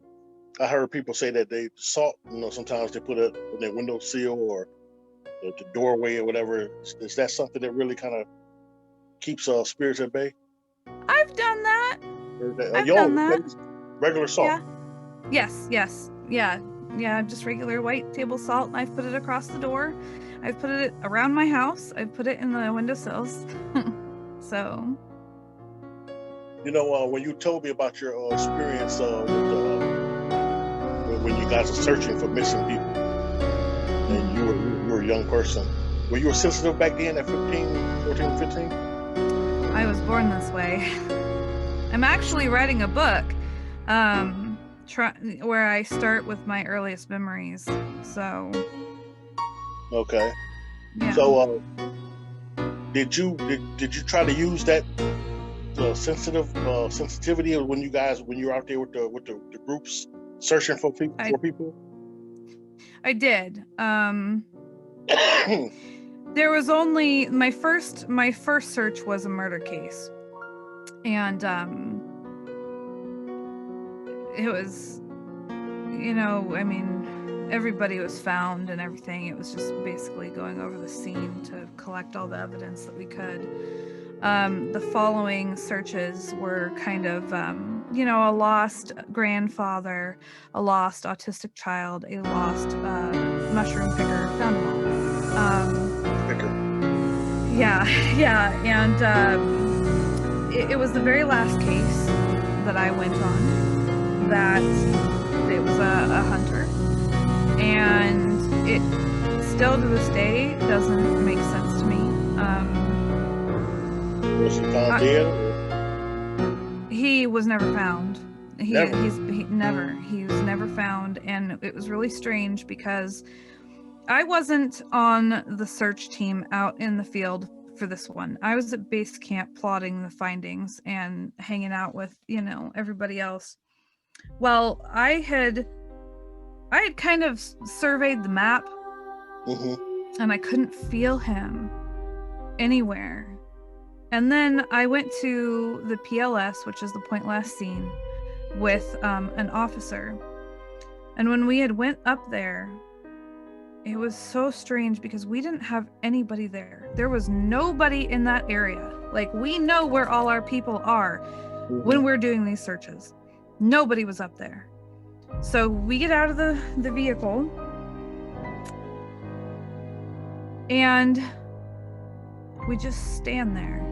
I heard people say that salt, sometimes they put it on their windowsill or the doorway or whatever. Is that something that really kind of keeps spirits at bay? I've done that. Done that. Regular salt. Yeah. Yes. Yeah. Just regular white table salt. I've put it across the door. I've put it around my house. I've put it in the windowsills. So. When you told me about your experience when you guys are searching for missing people, and you were a young person, were you sensitive back then at 14, 15? I was born this way. I'm actually writing a book where I start with my earliest memories. So. Okay. Yeah. So did you try to use that sensitivity when you're out there with the groups searching for people? I did. There was only my first search was a murder case, and it was, everybody was found and everything. It was just basically going over the scene to collect all the evidence that we could. The following searches were kind of, a lost grandfather, a lost autistic child, a lost mushroom picker, found them all. Yeah, and it was the very last case that I went on that it was a hunter, and it still to this day doesn't make sense to me. Was he found dead? He was never found. He was never found, and it was really strange because I wasn't on the search team out in the field for this one. I was at base camp plotting the findings and hanging out with, everybody else. Well, I had I had kind of surveyed the map, and I couldn't feel him anywhere. And then I went to the PLS, which is the point last seen, with an officer. And when we had went up there, it was so strange because we didn't have anybody there. There was nobody in that area. Like, we know where all our people are when we're doing these searches. Nobody was up there. So we get out of the vehicle, and we just stand there.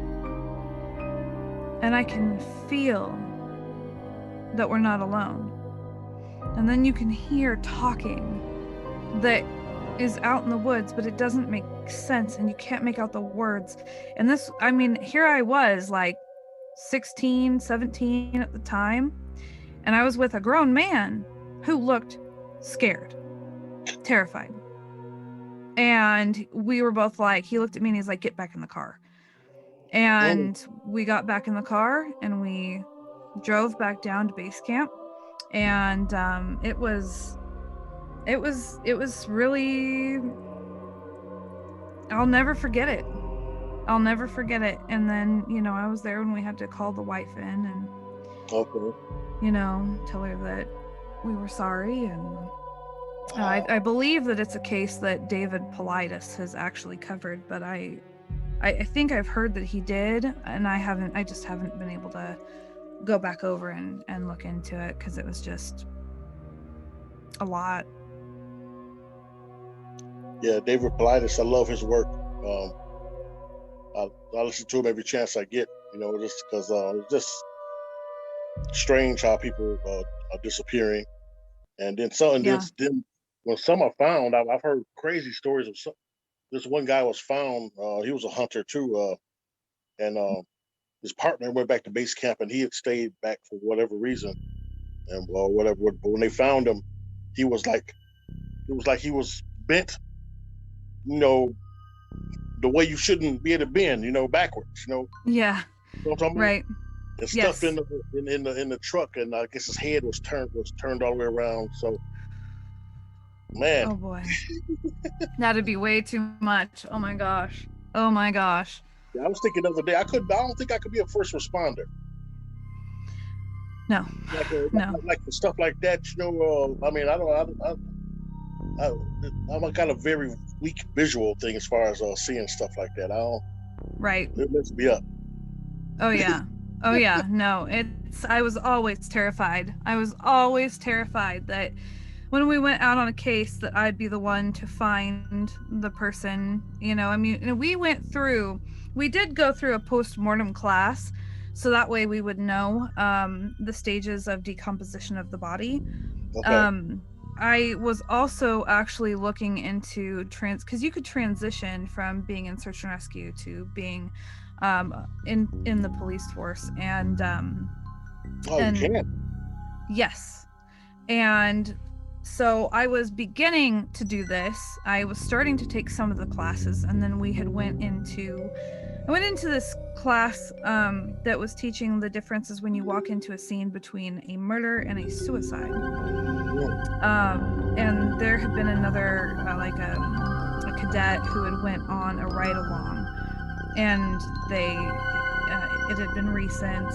And I can feel that we're not alone. And then you can hear talking that is out in the woods, but it doesn't make sense, and you can't make out the words. And this, I mean, here I was like 16, 17 at the time, and I was with a grown man who looked scared, terrified. And we were both like, he looked at me and he's like, get back in the car. And we got back in the car and we drove back down to base camp. And it was really, I'll never forget it. I'll never forget it. And then, you know, I was there when we had to call the wife in and, you know, tell her that we were sorry. And I believe that it's a case that David Politis has actually covered, but I think I've heard that he did, and I just haven't been able to go back over and look into it because it was just a lot. Yeah, David Politis, I love his work. I listen to him every chance I get, you know, just because it's just strange how people are disappearing. And then then when some are found, I've heard crazy stories of some. This one guy was found. He was a hunter too, and his partner went back to base camp, and he had stayed back for whatever reason, and whatever. But when they found him, he was like, it was like he was bent, you know, the way you shouldn't be able to bend, you know, backwards, you know. Yeah. You know what I'm talking right. about? And stuff in the truck, and I guess his head was turned all the way around. So, man. Oh boy. That'd be way too much. Oh my gosh. Oh my gosh. Yeah, I was thinking the other day, I don't think I could be a first responder. No. No. Like stuff like that, you know. I mean, I'm got a very weak visual thing as far as seeing stuff like that. Right. It messed me up. Oh yeah. Oh yeah. No, I was always terrified. I was always terrified that when we went out on a case that I'd be the one to find the person, you know. I mean, we did go through a post-mortem class, so that way we would know the stages of decomposition of the body. Okay. I was also actually looking into because you could transition from being in search and rescue to being in the police force, and you can. Yes. And so I was beginning to do this. I was starting to take some of the classes, and then I went into this class that was teaching the differences when you walk into a scene between a murder and a suicide. And there had been another a cadet who had went on a ride along, and it had been recent,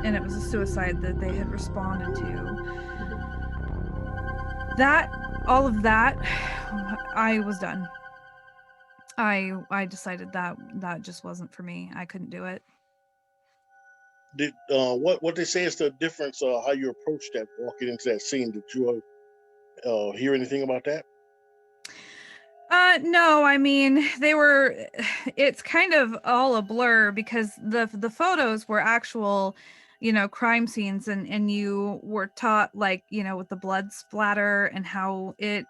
and it was a suicide that they had responded to. All of that, I was done. I decided that just wasn't for me. I couldn't do it. Did what they say is the difference how you approach that walking into that scene? Did you hear anything about that? No, I mean, it's kind of all a blur because the photos were actual, you know, crime scenes, and you were taught, like, you know, with the blood splatter and how it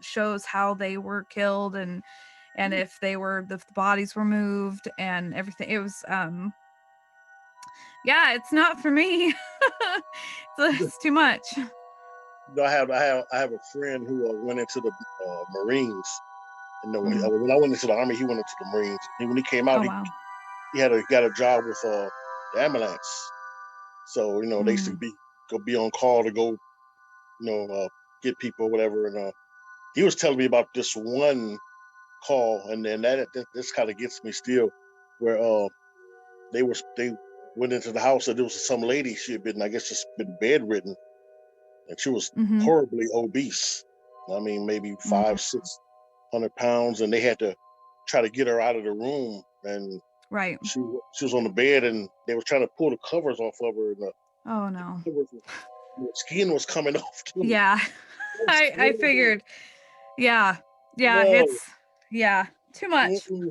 shows how they were killed, and if the bodies were moved and everything. It was yeah, it's not for me. It's too much. I have a friend who went into the Marines, and when I went into the Army, he went into the Marines. And when he came out, he got a job with the ambulance. So, you know, they used to be on call to go get people or whatever. And he was telling me about this one call, and then that this kind of gets me still, where they went into the house, and there was some lady. She had been, I guess, just been bedridden, and she was Mm-hmm. horribly obese. I mean, maybe Mm-hmm. 500-600 pounds, and they had to try to get her out of the room. And Right. she was on the bed, and they were trying to pull the covers off of her, and Oh no. the skin was coming off too. Yeah. I figured. Yeah. Yeah. No. It's too much. Mm-mm.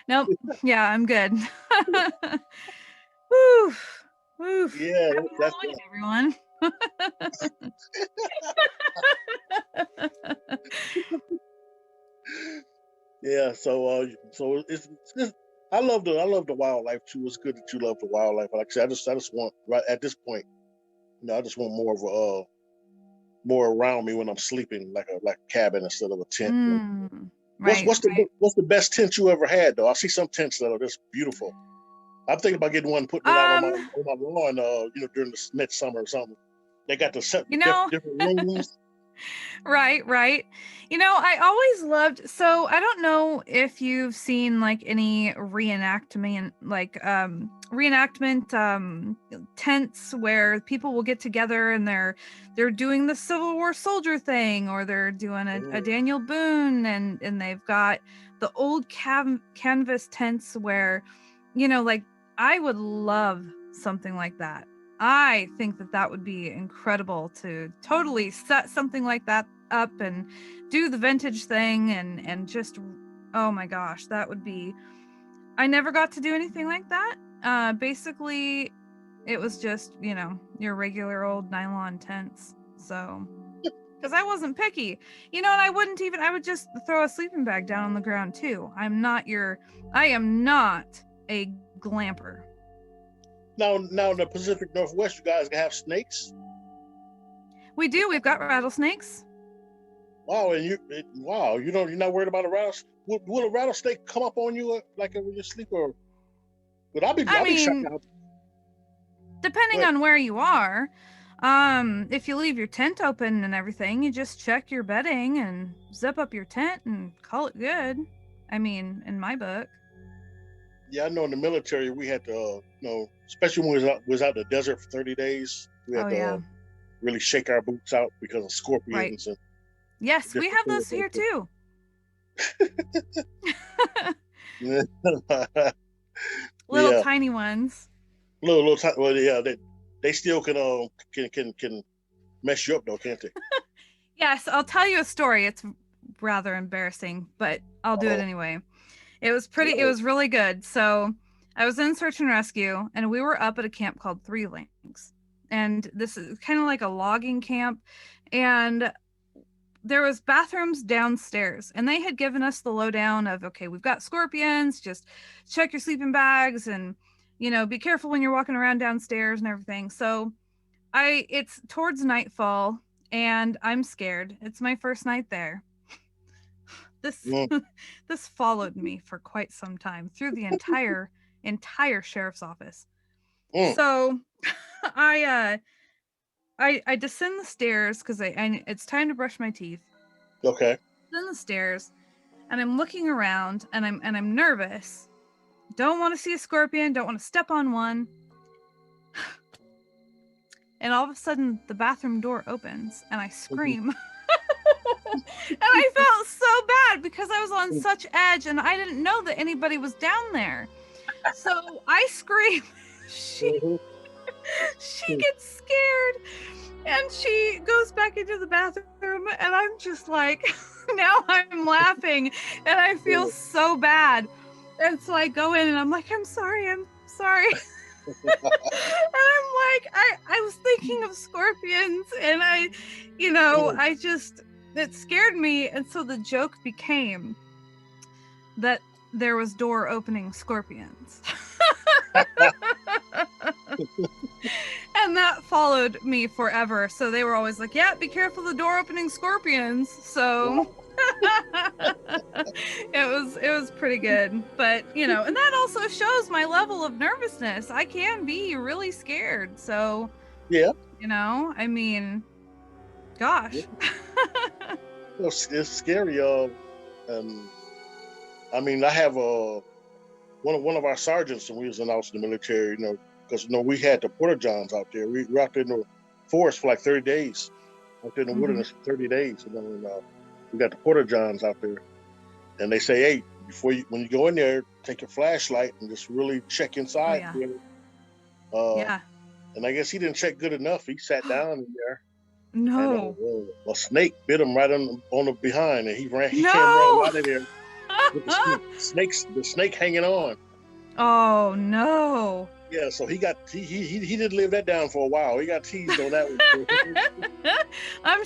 Nope. Yeah, I'm good. Woo. Woo. Yeah, Happy that's Halloween, everyone. yeah. So it's I love the wildlife too. It's good that you love the wildlife. Like I said, I just want, right at this point, I just want more of a more around me when I'm sleeping, like a cabin instead of a tent. Right. What's the best tent you ever had though? I see some tents that are just beautiful. I'm thinking about getting one, putting it out on my lawn, during the next summer or something. They got the different rooms. Right. I always loved, so I don't know if you've seen like any reenactment tents where people will get together and they're doing the Civil War soldier thing, or they're doing a Daniel Boone, and they've got the old canvas tents where, like, I would love something like that. I think that would be incredible to totally set something like that up and do the vintage thing and just, oh my gosh, that would be, I never got to do anything like that. Basically, it was just, your regular old nylon tents. So, because I wasn't picky, and I would just throw a sleeping bag down on the ground too. I am not a glamper. Now in the Pacific Northwest, you guys have snakes? We do. We've got rattlesnakes. Wow, and you're not worried about a rattlesnake? Will a rattlesnake come up on you like when you sleep, or? But I'll be shocked out. Depending on where you are, if you leave your tent open and everything, you just check your bedding and zip up your tent and call it good. I mean, in my book. Yeah, I know in the military we had to, especially when we was out in the desert for 30 days, we had to really shake our boots out because of scorpions. Right. Yes, we have those here too. Little tiny ones. Little tiny. Well, yeah, they still can mess you up though, can't they? Yes, I'll tell you a story. It's rather embarrassing, but I'll do it anyway. It was really good. So I was in search and rescue, and we were up at a camp called Three Links. And this is kind of like a logging camp. And there was bathrooms downstairs, and they had given us the lowdown of, okay, we've got scorpions, just check your sleeping bags and, be careful when you're walking around downstairs and everything. So it's towards nightfall and I'm scared. It's my first night there. This followed me for quite some time through the entire sheriff's office. So I descend the stairs because it's time to brush my teeth. Okay. Descend the stairs, and I'm looking around, and I'm nervous. Don't want to see a scorpion. Don't want to step on one. And all of a sudden, the bathroom door opens, and I scream. And I felt so bad because I was on such edge, and I didn't know that anybody was down there. So I scream. She gets scared, and she goes back into the bathroom, and I'm just like, now I'm laughing, and I feel so bad. And so I go in, and I'm like, I'm sorry. And I'm like, I was thinking of scorpions, and it scared me. And so the joke became that there was door opening scorpions. And that followed me forever. So they were always like, yeah, be careful the door opening scorpions. So it was pretty good. But, and that also shows my level of nervousness. I can be really scared. So, yeah, I mean, gosh. It's scary. And I mean, I have one of our sergeants when we was in the military, because we had the porta johns out there. We were out there in the forest for like 30 days, out there in the wilderness for 30 days, and we got the porta johns out there, and they say, hey, when you go in there, take your flashlight and just really check inside. Yeah. And I guess he didn't check good enough. He sat down in there. No. And a snake bit him right on the behind, and he came running out of there with the snake hanging on. Oh no. Yeah, so he didn't live that down for a while. He got teased on that one. I'm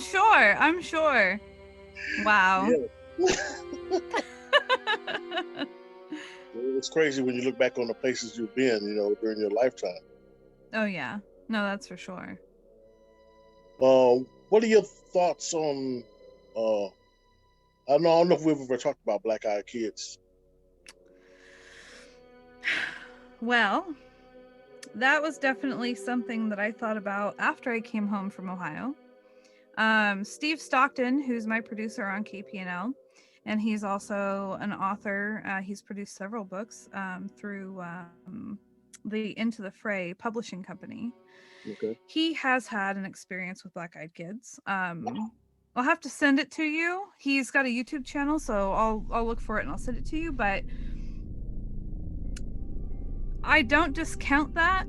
sure. Wow. Yeah. It's crazy when you look back on the places you've been, during your lifetime. Oh yeah. No, that's for sure. What are your thoughts on I don't know if we've ever talked about black-eyed kids. Well, that was definitely something that I thought about after I came home from Ohio. Steve Stockton, who's my producer on KPNL, and he's also an author. He's produced several books through the Into the Fray publishing company. Okay. He has had an experience with black-eyed kids. I'll have to send it to you. He's got a YouTube channel, so I'll look for it and I'll send it to you. But I don't discount that.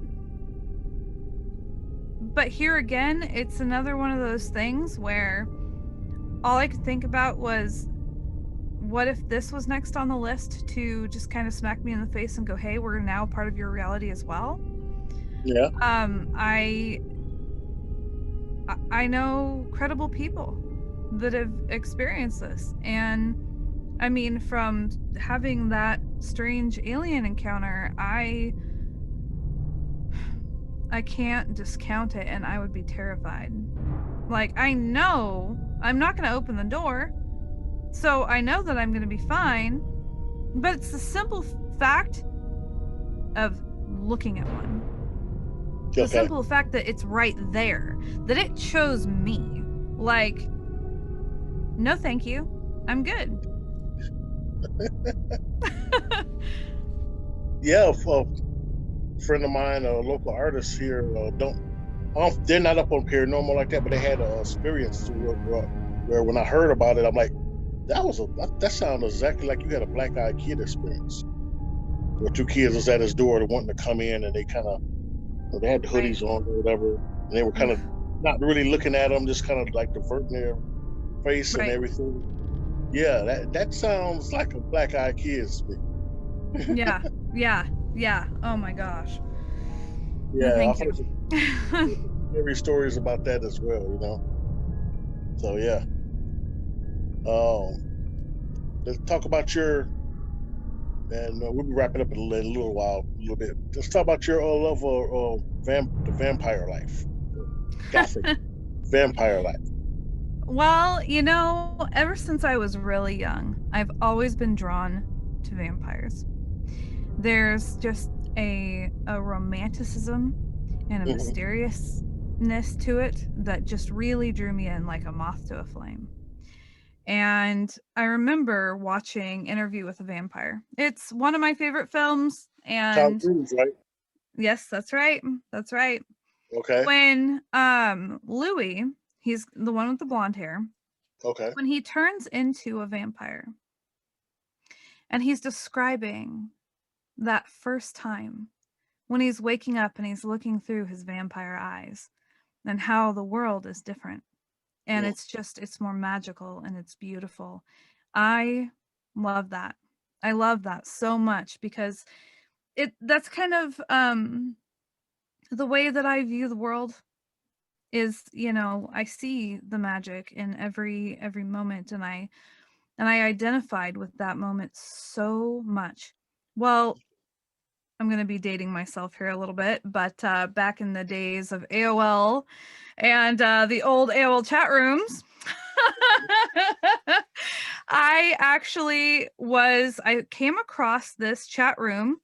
But here again, it's another one of those things where all I could think about was, what if this was next on the list to just kind of smack me in the face and go, hey, we're now part of your reality as well? Yeah. I know credible people that have experienced this, and I mean, from having that strange alien encounter, I can't discount it, and I would be terrified. Like, I know I'm not going to open the door, so I know that I'm going to be fine, but it's the simple fact of looking at one. Okay. The simple fact that it's right there, that it chose me. Like, no thank you, I'm good. Yeah, a friend of mine, a local artist here, they're not up on paranormal like that, but they had an experience where when I heard about it, I'm like, that sounded exactly like you had a black-eyed kid experience, where two kids was at his door wanting to come in, and they kind of, they had the hoodies on or whatever, and they were kind of not really looking at them, just kind of like diverting their face and everything. Yeah, that sounds like a black-eyed kid to me. Yeah. Oh my gosh. Yeah, Thank I've heard some stories about that as well, So yeah. Let's talk about and we'll be wrapping up in a little bit. Let's talk about your love of the vampire life, gothic vampire life. Well, ever since I was really young, I've always been drawn to vampires. There's just a romanticism and a mysteriousness to it that just really drew me in like a moth to a flame. And I remember watching Interview with a Vampire. It's one of my favorite films. And Tom Cruise, right? Yes, that's right. Okay. When Louis, he's the one with the blonde hair. Okay. When he turns into a vampire, and he's describing that first time when he's waking up and he's looking through his vampire eyes, and how the world is different. And it's more magical and it's beautiful. I love that. I love that so much, because that's kind of the way that I view the world is, I see the magic in every moment, and I identified with that moment so much. Well, I'm going to be dating myself here a little bit, but back in the days of AOL and the old AOL chat rooms, I came across this chat room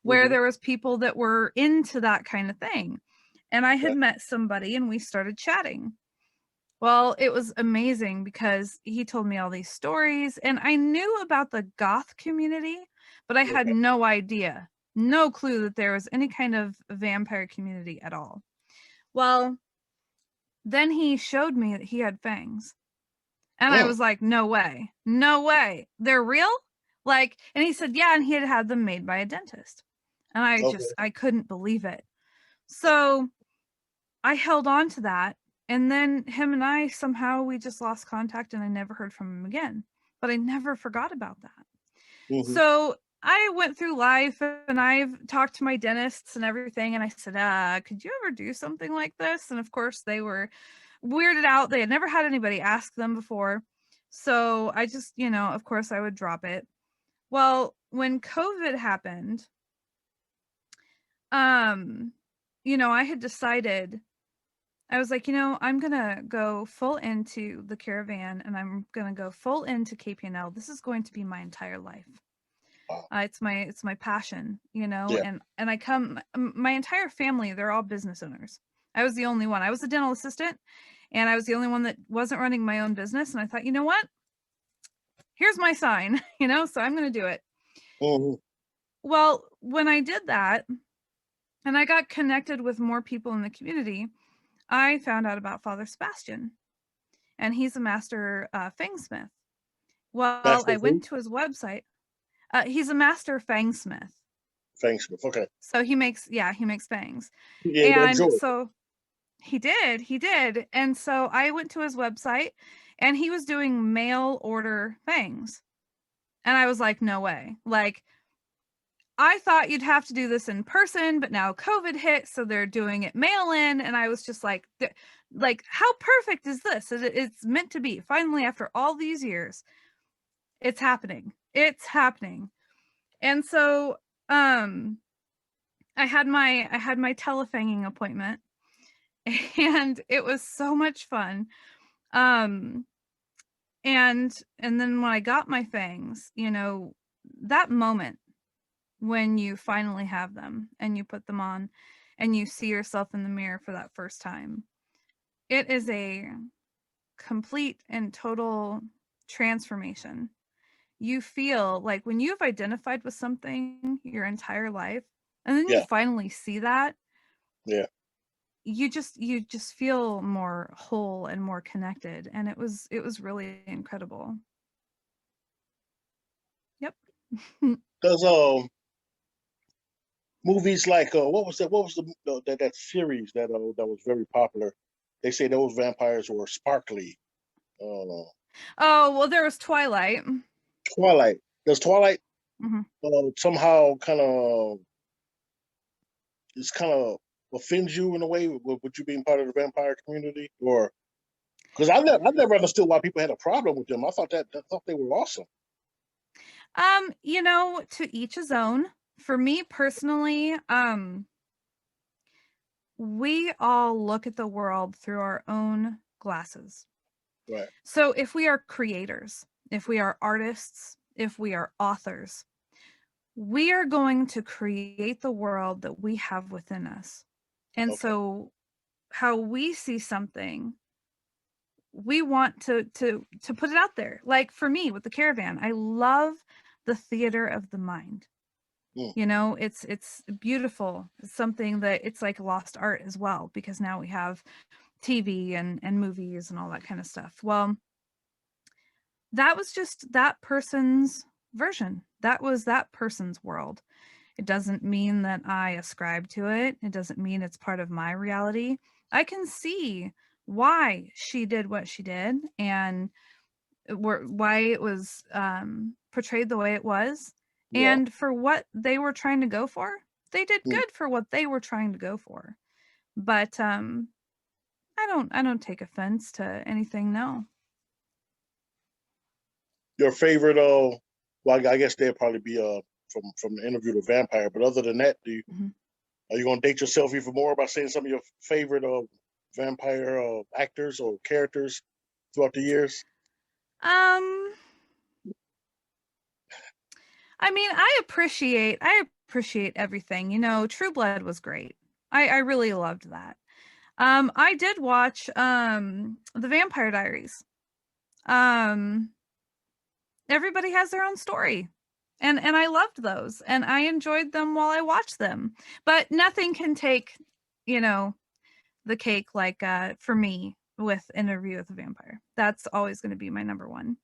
where there was people that were into that kind of thing. And I had met somebody and we started chatting. Well, it was amazing because he told me all these stories, and I knew about the goth community, but I had Okay. no idea, no clue that there was any kind of vampire community at all. Well, then he showed me that he had fangs. And I Mm. was like, no way, no way. They're real? Like, and he said, yeah, and he had had them made by a dentist. And Okay. I couldn't believe it. So I held on to that. And then him and I somehow we just lost contact and I never heard from him again. But I never forgot about that. Hmm. So I went through life and I've talked to my dentists and everything. And I said, could you ever do something like this? And of course, they were weirded out. They had never had anybody ask them before. So I just, of course, I would drop it. Well, when COVID happened, I had decided, I was like, I'm going to go full into the caravan and I'm going to go full into KPNL. This is going to be my entire life. Wow. It's my passion, Yeah. and my entire family, they're all business owners. I was the only one. I was a dental assistant and I was the only one that wasn't running my own business. And I thought, you know what? Here's my sign, so I'm going to do it. Hmm. Well, when I did that and I got connected with more people in the community, I found out about Father Sebastian, and he's a master fangsmith. Well, Master I of who? went to his website. He's a master fangsmith. Thanks. Okay. So he makes fangs. Yeah, that And joy. so he did. And so I went to his website and he was doing mail order fangs. And I was like, no way. Like, I thought you'd have to do this in person, but now COVID hit, so they're doing it mail in. And I was just like, how perfect is this? It's meant to be. Finally, after all these years, it's happening. It's happening. And so, I had my telefanging appointment, and it was so much fun. Um, and then when I got my fangs, that moment when you finally have them and you put them on and you see yourself in the mirror for that first time, it is a complete and total transformation. You feel like when you've identified with something your entire life and then you Yeah. finally see that, Yeah. you just feel more whole and more connected, and it was really incredible. Yep. Does movies like that series that was very popular? They say those vampires were sparkly. Uh, Oh, well, there was Twilight. Twilight. Does Twilight Hmm. somehow kind of offends you in a way with you being part of the vampire community, or because I never understood why people had a problem with them. I thought they were awesome. To each his own. For me personally, we all look at the world through our own glasses. Right. So if we are creators, if we are artists, if we are authors, we are going to create the world that we have within us. And Okay. so how we see something, we want to put it out there. Like for me with the caravan, I love the theater of the mind. Mm. It's beautiful. It's something that it's like lost art as well, because now we have TV and movies and all that kind of stuff. Well, that was just that person's version. That was that person's world. It doesn't mean that I ascribe to it. It doesn't mean it's part of my reality. I can see why she did what she did and why it was portrayed the way it was. Yeah. And for what they were trying to go for, they did Mm. good for what they were trying to go for. But I don't take offense to anything, no. Your favorite well, I guess they'd probably be from the interview with Vampire, but other than that, Mhm. are you gonna date yourself even more by saying some of your favorite vampire actors or characters throughout the years? Um I mean, I appreciate everything. True Blood was great. I really loved that. I did watch The Vampire Diaries. Everybody has their own story. And I loved those, and I enjoyed them while I watched them. But nothing can take, the cake like for me with Interview with a Vampire. That's always going to be my number one.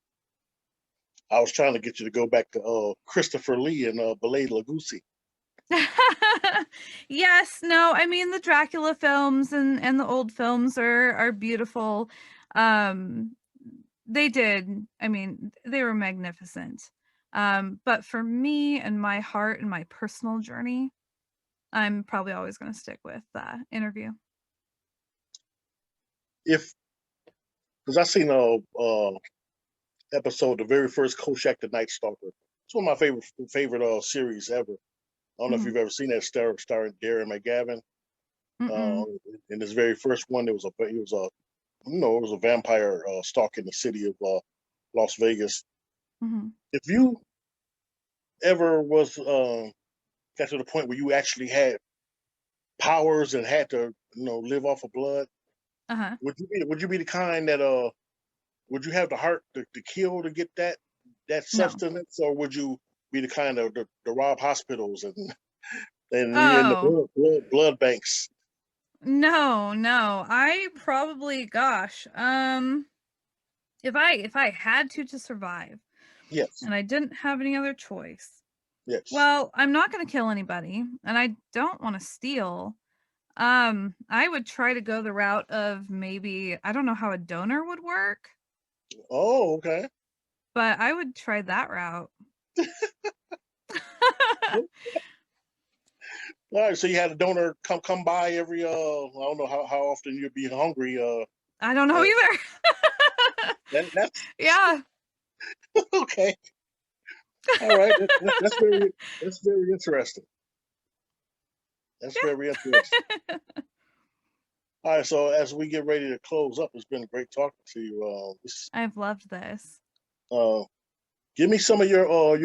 I was trying to get you to go back to Christopher Lee and Bela Lugosi. Yes, no, I mean the Dracula films and the old films are beautiful. They were magnificent. But for me and my heart and my personal journey, I'm probably always going to stick with Interview. Because I seen episode, the very first Koshak the Night Stalker. It's one of my favorite series ever. I don't know if you've ever seen that, starring Darren McGavin. In his very first one, it was a vampire stalking the city of Las Vegas. If you ever got to the point where you actually had powers and had to live off of blood, would you be the kind that would you have the heart to kill to get that sustenance, or would you be the kind of the rob hospitals and in the blood banks? No, I probably, gosh, if I had to survive, yes, and I didn't have any other choice, yes, well, I'm not going to kill anybody, and I don't want to steal. I would try to go the route of maybe, I don't know how a donor would work. Oh, okay. But I would try that route. All right, so you had a donor come by every I don't know how often you'd be hungry. I don't know either. That's yeah. Okay. All right, that's very interesting. That's very interesting. All right, so as we get ready to close up, it's been great talking to you. I've loved this. Give me some of your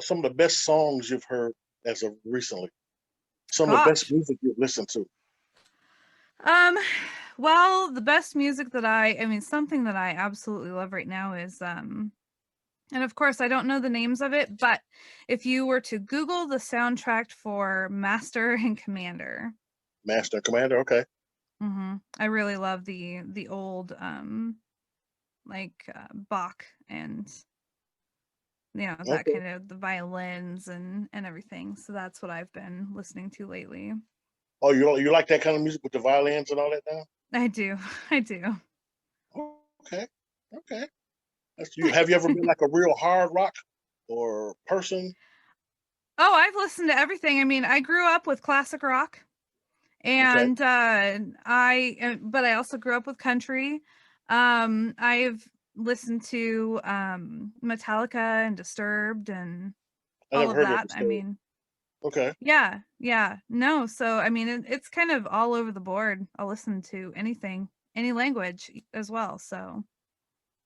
some of the best songs you've heard as of recently. Some of the best music you've listened to. Well, the best music that something that I absolutely love right now is and of course I don't know the names of it, but if you were to Google the soundtrack for Master and Commander. Master and Commander, okay. I really love the old Bach and that kind of the violins and everything. So that's what I've been listening to lately. Oh, you like that kind of music with the violins and all that now? I do. Okay. Have you ever been like a real hard rock or person? Oh, I've listened to everything. I mean, I grew up with classic rock, and but I also grew up with country. I've listened to Metallica and Disturbed and all of that. I mean, okay. Yeah. No, so I mean, it's kind of all over the board. I'll listen to anything, any language as well. So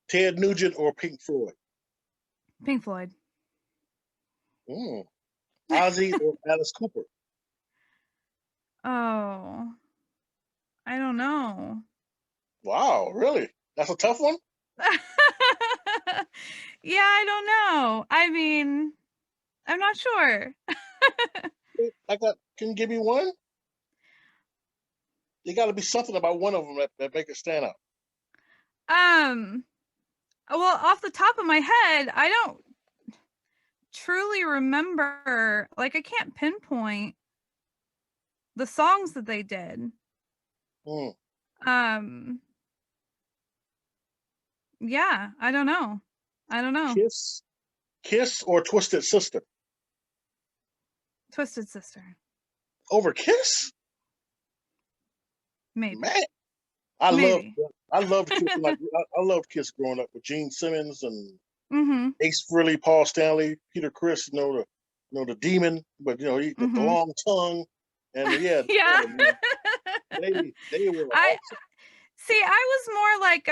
Ted Nugent or Pink Floyd? Pink Floyd. Ozzy or Alice Cooper? Oh, I don't know. Wow, really? That's a tough one? Yeah, I don't know. I mean, I'm not sure. Can you give me one? There got to be something about one of them that make it stand out. Well, off the top of my head, I don't truly remember. Like, I can't pinpoint the songs that they did. Yeah, I don't know. Kiss or Twisted Sister? Twisted Sister. Over Kiss? Maybe. Man, I loved Kiss. I loved Kiss growing up with Gene Simmons and Ace Frehley, Paul Stanley, Peter Criss. The demon, but the long tongue, and yeah. They were. Awesome. See, I was more like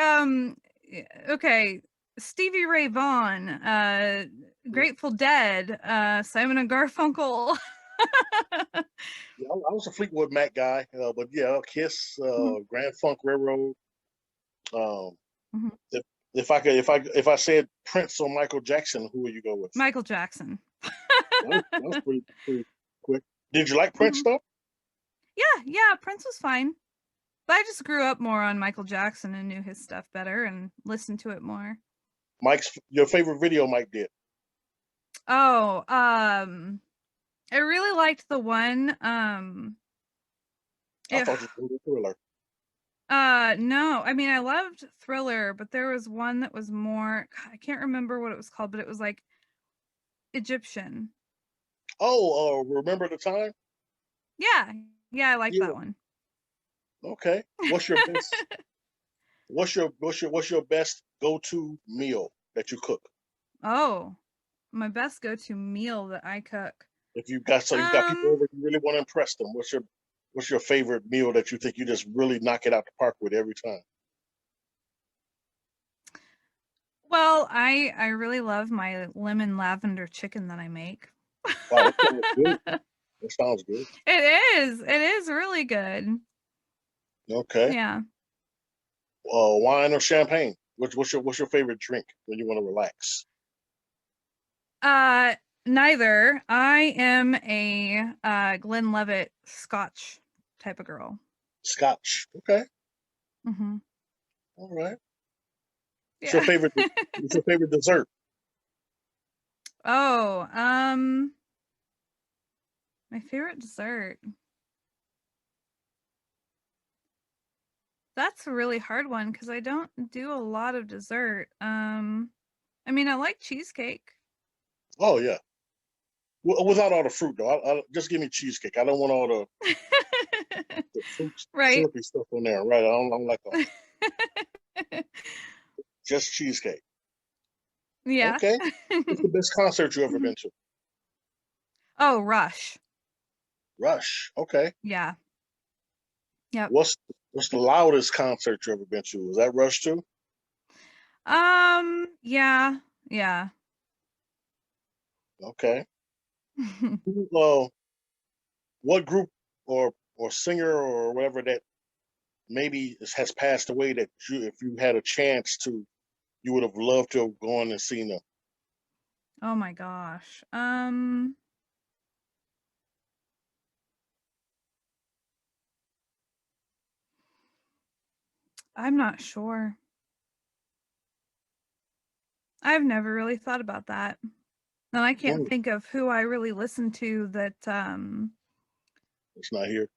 Stevie Ray Vaughan, Grateful Dead, Simon and Garfunkel. Yeah, I was a Fleetwood Mac guy, but yeah, Kiss, Mhm, Grand Funk Railroad. Um, mhm. if I said Prince or Michael Jackson, who would you go with? Michael Jackson. That was pretty quick. Did you like Prince Mhm. stuff? Yeah, Prince was fine. But I just grew up more on Michael Jackson and knew his stuff better and listened to it more. Your favorite video Mike did? Oh, I really liked the one, I it, thought you were Thriller. no, I mean, I loved Thriller, but there was one that was more, I can't remember what it was called, but it was like Egyptian. Oh, Remember the Time? Yeah, I like Yeah. that one. Okay. What's your best go-to meal that you cook? Oh, my best go-to meal that I cook. If you've got people Um, over, you really want to impress them. What's your favorite meal that you think you just really knock it out the park with every time? well, I really love my lemon lavender chicken that I make. Wow, that sounds good. That sounds good. It is really good. Okay. Yeah. Wine or champagne? What's your favorite drink when you want to relax? Uh, Neither. I am a Glenlivet Scotch type of girl. Scotch. Okay. Hmm. All right. What's your Yeah. favorite? What's your favorite dessert? Oh, my favorite dessert. That's a really hard one because I don't do a lot of dessert. I mean, I like cheesecake. Oh yeah. Without all the fruit though. Just give me cheesecake. I don't want all the fruit Right. syrupy stuff on there. Right. I don't like all that. Just cheesecake. Yeah. Okay. What's the best concert you ever Mhm. been to? Oh, Rush. Rush. Okay. Yeah. Yep. What's what's the loudest concert you ever been to? Was that Rush too? Yeah. Yeah. Okay. What group or singer or whatever that maybe has passed away that if you had a chance to, you would have loved to have gone and seen them? Oh my gosh. I'm not sure. I've never really thought about that. And I can't Mm, think of who I really listen to that it's not here.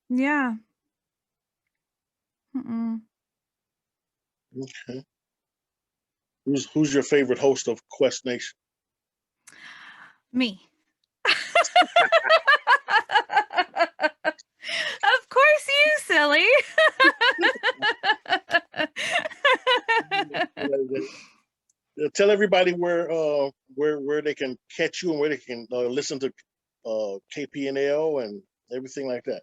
yeah. Mm-mm. Okay. Who's your favorite host of Quest Nation? Me. Of course you, silly. Tell everybody where they can catch you and where they can listen to KPNL and everything like that.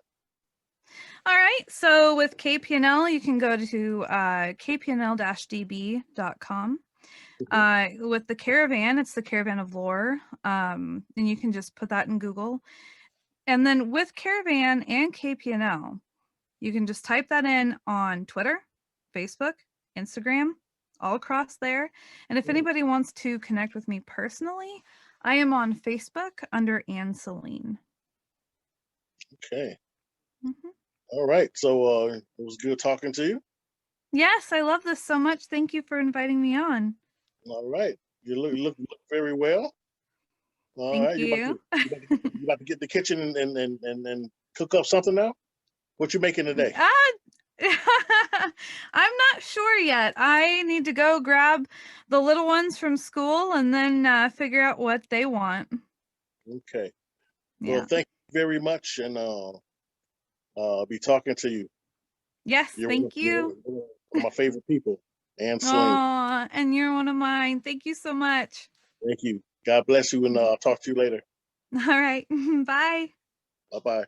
All right. So with KPNL, you can go to kpnl-db.com. Mhm. With the Caravan, it's the Caravan of Lore. And you can just put that in Google. And then with Caravan and KPNL, you can just type that in on Twitter, Facebook, Instagram, all across there. And if anybody wants to connect with me personally, I am on Facebook under Anne Selene. Okay. Mhm. All right. So it was good talking to you. Yes, I love this so much. Thank you for inviting me on. All right. You look very well. All Thank right. you. You about to get in the kitchen and cook up something now? What you making today? I'm not sure yet. I need to go grab the little ones from school and then figure out what they want. Okay. Well, Yeah. thank you very much, and I'll be talking to you. Yes, You're thank you. one of my favorite people, and Selene. Oh, and you're one of mine. Thank you so much. Thank you. God bless you, and I'll talk to you later. All right. Bye. Bye bye.